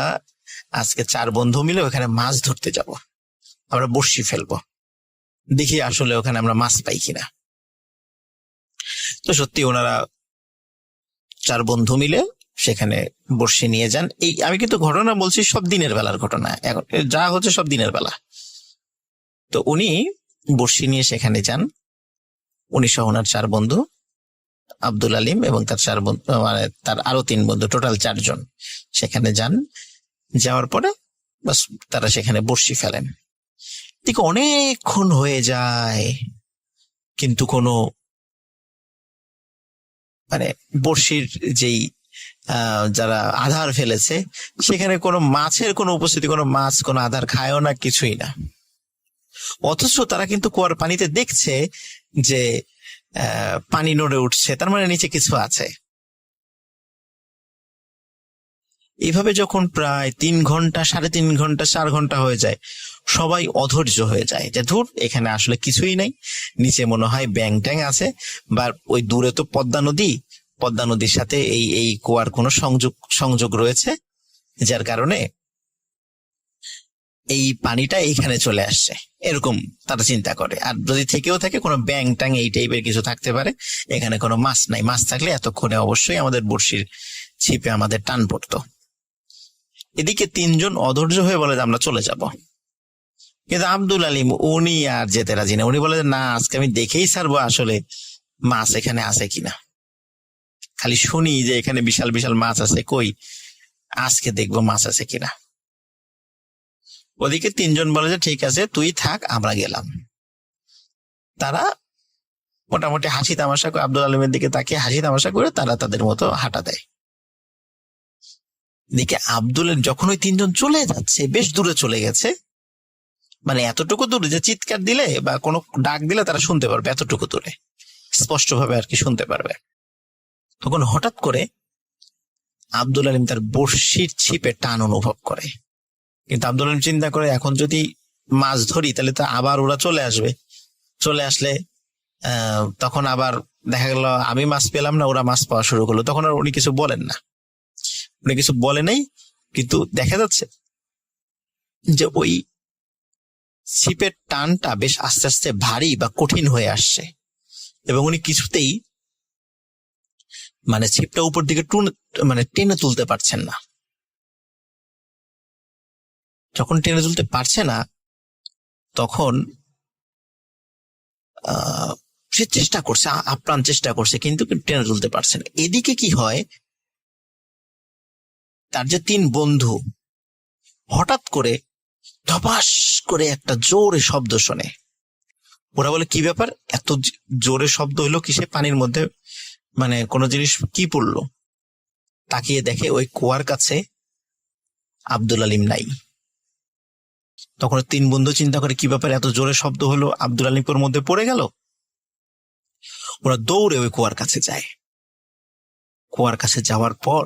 আজকে 4 বন্ধু মিলে ওখানে মাছ ধরতে যাব, আমরা বড়শি ফেলবো, দেখি আসলে ওখানে আমরা মাছ পাই কিনা। তো সত্যি ওনারা চার বন্ধু মিলে সেখানে বড়শি নিয়ে যান। এই আমি কিন্তু ঘটনা বলছি সব দিনের বেলার ঘটনা, এখন যা হচ্ছে সব দিনের বেলা। তো উনি বড়শি নিয়ে সেখানে যান, উনি সহ ওনার চার বন্ধু, আব্দুল আলিম এবং তার চার বন্ধু, মানে তার আরো তিন বন্ধু, টোটাল চারজন সেখানে যান। যাওয়ার পরে বাস তারা সেখানে বড়শি ফেলেন। দেখো অনেকক্ষণ হয়ে যায়, কিন্তু কোনো মানে বড়শির যেই যারা আধার ফেলেছে সেখানে কোনো মাছের কোনো উপস্থিতি, কোনো মাছ কোনো আধার খায়ও না, কিছুই না। অথচ তারা কিন্তু কুয়ার পানিতে দেখছে যে পানি নড়ে উঠছে, তার মানে নিচে কিছু আছে। এইভাবে যখন প্রায় 3 ঘন্টা, 3.5 ঘন্টা, 4 ঘন্টা হয়ে যায়, সবাই অধৈর্য হয়ে যায় যে ধুর, এখানে আসলে কিছুই নাই, নিচে মনে হয় ব্যাং ট্যাং আছে, বা ওই দূরে তো পদ্মা নদী, পদ্মা নদীর সাথে এই কুয়ার কোনো সংযোগ রয়েছে, যার কারণে এই পানিটা এইখানে চলে আসছে, এরকম তারা চিন্তা করে। আর যদি থেকেও থাকে কোনো ব্যাং ট্যাং এই টাইপের কিছু থাকতে পারে, এখানে কোনো মাছ নাই, মাছ থাকলে এতক্ষণে অবশ্যই আমাদের বড়শির ছিপে আমাদের টান পড়তো। এদিকে 3 জন অধৈর্য হয়ে বলে যে আমরা চলে যাব, কিন্তু আব্দুল আলিম উনি আর যেতে রাজি না। উনি বলে না, আজকে আমি দেখেই ছাড়বো আসলে মাছ এখানে আছে কিনা, খালি শুনি যে এখানে বিশাল বিশাল মাছ আছে, কই আজকে দেখবো মাছ আছে কিনা। ওদিকে 3 জন বলে যে ঠিক আছে তুই থাক, আমরা গেলাম। তারা মোটামুটি হাসি তামাশা করে, আব্দুল আলিমের দিকে তাকিয়ে হাসি তামাশা করে তারা তাদের মতো হাঁটা দেয়। দেখে আব্দুলের যখন ওই 3 জন চলে যাচ্ছে, বেশ দূরে চলে গেছে, মানে এতটুকু দূরে যে চিৎকার দিলে বা কোনো ডাক দিলে তারা শুনতে পারবে, এতটুকু দূরে স্পষ্ট ভাবে আর কি শুনতে পারবে। তখন হঠাৎ করে আব্দুল আলিম তার বড়শির ছিপে টান অনুভব করে। কিন্তু আব্দুল আলিম চিন্তা করে, এখন যদি মাছ ধরি তাহলে তো আবার ওরা চলে আসবে, চলে আসলে তখন আবার দেখা গেল আমি মাছ পেলাম না, ওরা মাছ পাওয়া শুরু করলো। তখন আর উনি কিছু বলেন না, উনি কিছু বলে নাই। কিন্তু দেখা যাচ্ছে যে ওই ছিপের টানটা বেশ আস্তে আস্তে ভারী বা কঠিন হয়ে আসছে, এবং উনি কিছুতেই মানে ছিপটা উপর দিকে টেনে তুলতে পারছেন না। যখন টেনে তুলতে পারছে না, তখন সে চেষ্টা করছে, আপ্রাণ চেষ্টা করছে, কিন্তু টেনে তুলতে পারছে না। এদিকে কি হয়, তার যে 3 বন্ধু হঠাৎ করে ধপাস করে একটা জোরে শব্দ শোনে। ওরা বলে কি ব্যাপার, এত জোরে শব্দ হলো কিসে, পানির মধ্যে মানে কোনো জিনিস কি পড়লো। তাকিয়ে দেখে ওই কুয়ার কাছে আব্দুল আলিম নাই। তখন 3 বন্ধু চিন্তা করে কি ব্যাপার, এত জোরে শব্দ হলো, আব্দুল আলিমের মধ্যে পড়ে গেল। ওরা দৌড়ে ওই কুয়ার কাছে যায়। কুয়ার কাছে যাওয়ার পর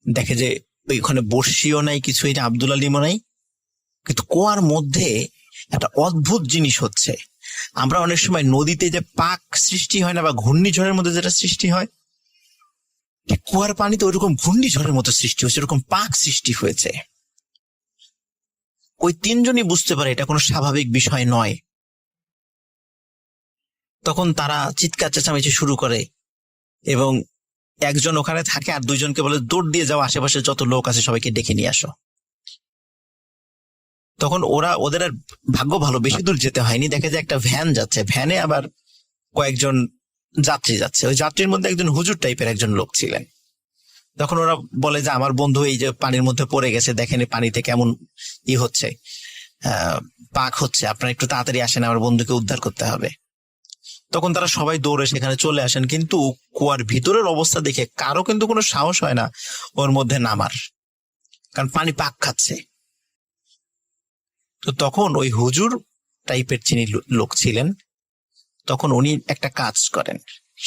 দেখে যে ওইখানে বড়শিও নাই, কিছুই না, আব্দুল আলিমও নাই, কিন্তু কুয়ার মধ্যে একটা অদ্ভুত জিনিস হচ্ছে। আমরা অনেক সময় নদীতে যে পাক সৃষ্টি হয় না, বা ঘূর্ণিঝড়ের মধ্যে যেটা সৃষ্টি হয়, কুয়ার পানিতে ওইরকম ঘূর্ণিঝড়ের মতো সৃষ্টি হয়েছে, এরকম পাক সৃষ্টি হয়েছে। ওই 3 জনই বুঝতে পারে এটা কোনো স্বাভাবিক বিষয় নয়। তখন তারা চিৎকার চেঁচামেচি শুরু করে, এবং একজন ওখানে থাকে আর 2 জনকে বলে দৌড় দিয়ে যাও, আশেপাশে যত লোক আছে সবাইকে ডেকে নিয়ে আসো। তখন ওদের আর ভাগ্য ভালো, বেশি দূর যেতে হয়নি। দেখে যে একটা ভ্যান যাচ্ছে, ভ্যানে আবার কয়েকজন যাত্রী যাচ্ছে। ওই যাত্রীর মধ্যে একজন হুজুর টাইপের একজন লোক ছিলেন। তখন ওরা বলে যে আমার বন্ধু এই যে পানির মধ্যে পড়ে গেছে, দেখেনি পানিতে কেমন হচ্ছে, পাক হচ্ছে, আপনারা একটু তাড়াতাড়ি আসেন, আমার বন্ধুকে উদ্ধার করতে হবে। তখন তারা সবাই দৌড়ে সেখানে চলে আসেন, কিন্তু কুয়ার ভিতরের অবস্থা দেখে কারো কিন্তু কোনো সাহস হয় না ওর মধ্যে নামার, কারণ পানি পাক খাচ্ছে। তো তখন ওই হুজুর টাইপের যিনি লোক ছিলেন, তখন উনি একটা কাজ করেন,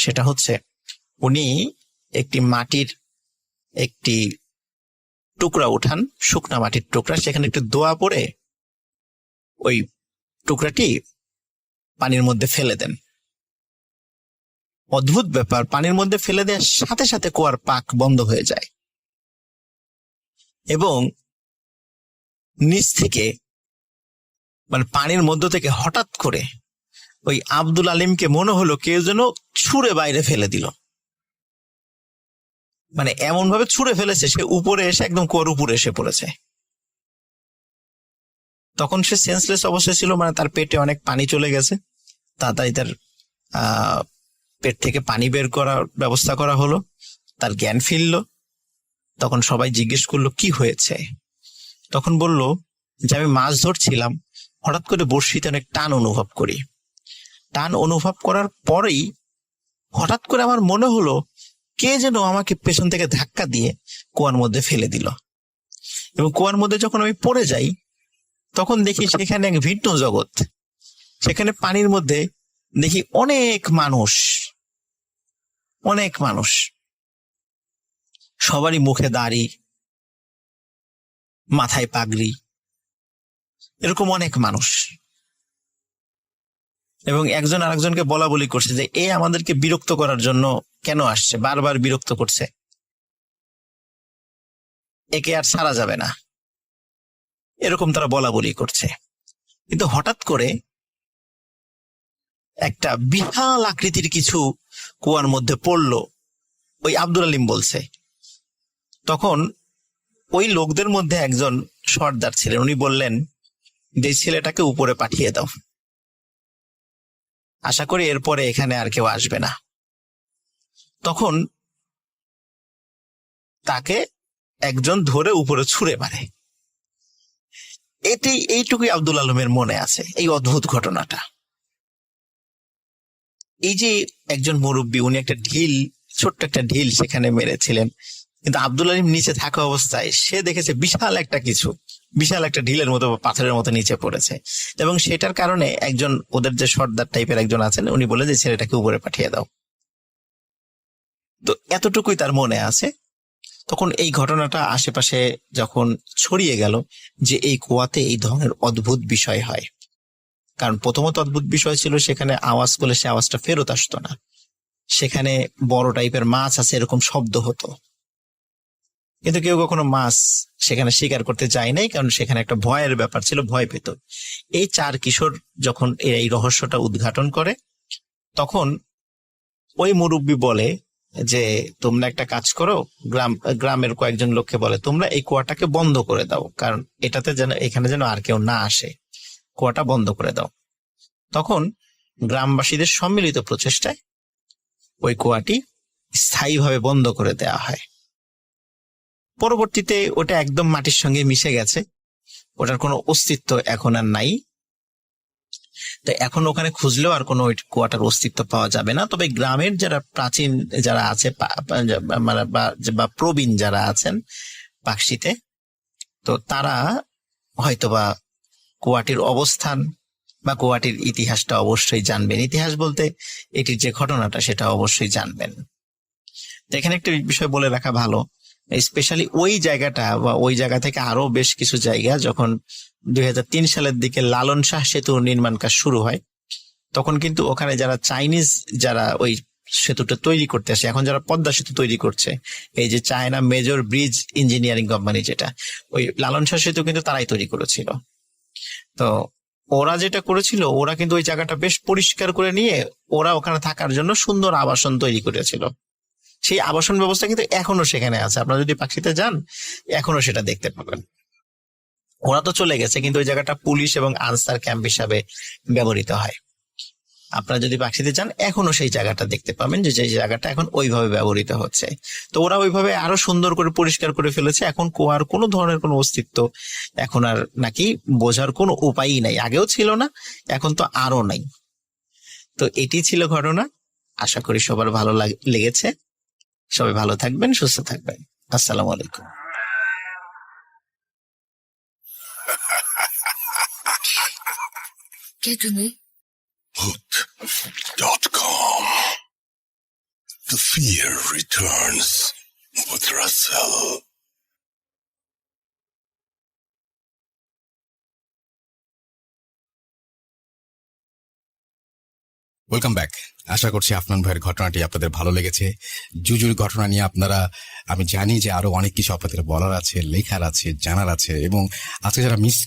সেটা হচ্ছে উনি একটি মাটির একটি টুকরা উঠান, শুকনা মাটির টুকরা, সেখানে একটু দোয়া পড়ে ওই টুকরাটি পানির মধ্যে ফেলে দেন। অদ্ভুত ব্যাপার, পানির মধ্যে ফেলে দেওয়ার সাথে সাথে কুয়ার পাক বন্ধ হয়ে যায়, এবং নিচ থেকে মানে পানির মধ্য থেকে হঠাৎ করে ওই আব্দুল আলিমকে মনে হলো কেউ যেন ছুঁড়ে বাইরে ফেলে দিল। মানে এমন ভাবে ছুঁড়ে ফেলেছে, সে উপরে এসে একদম কুয়ার উপরে এসে পড়েছে। তখন সে সেন্সলেস অবস্থায় ছিল, মানে তার পেটে অনেক পানি চলে গেছে। তাড়াতাড়ি তার পেট থেকে পানি বের করার ব্যবস্থা করা হলো, তার জ্ঞান ফিরল। তখন সবাই জিজ্ঞেস করলো কি হয়েছে। তখন বলল যে আমি মাছ ধরছিলাম, হঠাৎ করে বড়শিতে অনেক টান অনুভব করি। টান অনুভব করার পরেই হঠাৎ করে আমার মনে হলো কে যেন আমাকে পেছন থেকে ধাক্কা দিয়ে কুয়ার মধ্যে ফেলে দিল, এবং কুয়ার মধ্যে যখন আমি পড়ে যাই তখন দেখি সেখানে এক ভিন্ন জগৎ। সেখানে পানির মধ্যে দেখি অনেক মানুষ, সবারই মুখে দাড়ি, মাথায় পাগড়ি, এরকম অনেক মানুষ। এবং একজন আরেকজনকে বলা বলি করছে যে এ আমাদেরকে বিরক্ত করার জন্য কেন আসছে, বারবার বিরক্ত করছে, একে আর ছাড়া যাবে না, এরকম তারা বলা বলি করছে। কিন্তু হঠাৎ করে একটা বিশাল আকৃতির কিছু কুয়ার মধ্যে পড়লো, ওই আব্দুল আলিম বলছে। তখন ওই লোকদের মধ্যে একজন সর্দার ছিলেন, উনি বললেন যে ছেলেটাকে উপরে পাঠিয়ে দাও, আশা করি এরপরে এখানে আর কেউ আসবে না। তখন তাকে একজন ধরে উপরে ছুঁড়ে মারে। এইটুকুই আব্দুল আলমের মনে আছে, এই অদ্ভুত ঘটনাটা। এই যে একজন মুরব্বী, উনি একটা ছোট্ট একটা ঢিল সেখানে মেরেছিলেন, কিন্তু আব্দুল আলিম নিচে থাকা অবস্থায় সে দেখেছে বিশাল একটা ঢিলের মতো, পাথরের মতো নিচে পড়েছে। এবং সেটার কারণে একজন ওদের যে সর্দার টাইপের একজন আছেন, উনি বলে যে ছেলেটাকে উপরে পাঠিয়ে দাও। তো এতটুকুই তার মনে আছে। তখন এই ঘটনাটা আশেপাশে যখন ছড়িয়ে গেল যে এই কুয়াতে এই ধরনের অদ্ভুত বিষয় হয়, কারণ প্রথমত অদ্ভুত বিষয় ছিল সেখানে আওয়াজ করলে সে আওয়াজটা ফেরত আসতো না, সেখানে বড় টাইপের মাছ আছে এরকম শব্দ হতো, কিন্তু কেউ কখনো মাছ সেখানে শিকার করতে যায় নাই, কারণ সেখানে একটা ভয়ের ব্যাপার ছিল, ভয় পেত। এই 4 কিশোর যখন এই রহস্যটা উদ্ঘাটন করে, তখন ওই মুরব্বী বলে যে তোমরা একটা কাজ করো, গ্রামের কয়েকজন লোককে বলে তোমরা এই কুয়াটাকে বন্ধ করে দাও, কারণ এখানে যেন আর কেউ না আসে, কুয়াটা বন্ধ করে দাও। তখন গ্রামবাসীদের সম্মিলিত প্রচেষ্টায় ওই কুয়াটি স্থায়ীভাবে বন্ধ করে দেওয়া হয়। পরবর্তীতে ওটা একদম মাটির সঙ্গে মিশে গেছে, ওটার কোনো অস্তিত্ব এখন আর নাই। তো এখন ওখানে খুঁজলেও আর কোনো ওই কুয়াটার অস্তিত্ব পাওয়া যাবে না। তবে গ্রামের যারা প্রাচীন যারা আছে বা প্রবীণ যারা আছেন পাকশিতে, তো তারা হয়তোবা কুয়াটির অবস্থান বা কুয়াটির ইতিহাসটা অবশ্যই জানবেন। ইতিহাস বলতে এটির যে ঘটনাটা সেটা অবশ্যই জানবেন। তো এখানে একটা বিষয় বলে রাখা ভালো, স্পেশালি ওই জায়গাটা বা ওই জায়গা থেকে আরো বেশ কিছু জায়গা, যখন 2003 সালের দিকে লালন শাহ সেতু নির্মাণ কাজ শুরু হয়, তখন কিন্তু ওখানে যারা চাইনিজ যারা ওই সেতুটা তৈরি করতে আসে, এখন যারা পদ্মা সেতু তৈরি করছে, এই যে China major bridge engineering company, যেটা ওই লালন শাহ সেতু কিন্তু তারাই তৈরি করেছিল। তো ওরা যেটা করেছিল, ওরা কিন্তু ওই জায়গাটা বেশ পরিষ্কার করে নিয়ে ওরা ওখানে থাকার জন্য সুন্দর আবাসন তৈরি করেছিল। সেই আবাসন ব্যবস্থা কিন্তু এখনো সেখানে আছে, আপনারা যদি পাকশিতে যান এখনো সেটা দেখতে পাবেন। ওরা তো চলে গেছে, কিন্তু ওই জায়গাটা পুলিশ এবং আনসার ক্যাম্প হিসাবে ব্যবহৃত হয়। আপনারা যদি পাকশিতে যান এখনো সেই জায়গাটা দেখতে পাবেন, যে জায়গাটা এখন ওইভাবে ব্যবহৃত হচ্ছে। তো ওরা ওইভাবে আরো সুন্দর করে পরিষ্কার করে ফেলেছে। এখন কুয়ার কোনো ধরনের কোনো অস্তিত্ব এখন আর নাকি বোঝার কোনো উপায়ই নাই, আগেও ছিল না, এখন তো আরো নাই। তো এটি ছিল ঘটনা। আশা করি সবার ভালো লেগেছে। সবাই ভালো থাকবেন, সুস্থ থাকবেন। আসসালামু আলাইকুম। Hoot.com. The fear returns with Russell. Welcome back. আশা করছি আফনান ভাইয়ের ঘটনাটি আপনাদের ভালো লেগেছে। জুজুর ঘটনা নিয়ে আমি জানি যে আরো অনেক কিছু আপনাদের বলার আছে, লেখার আছে, জানার আছে, এবং আজকে যারা মিস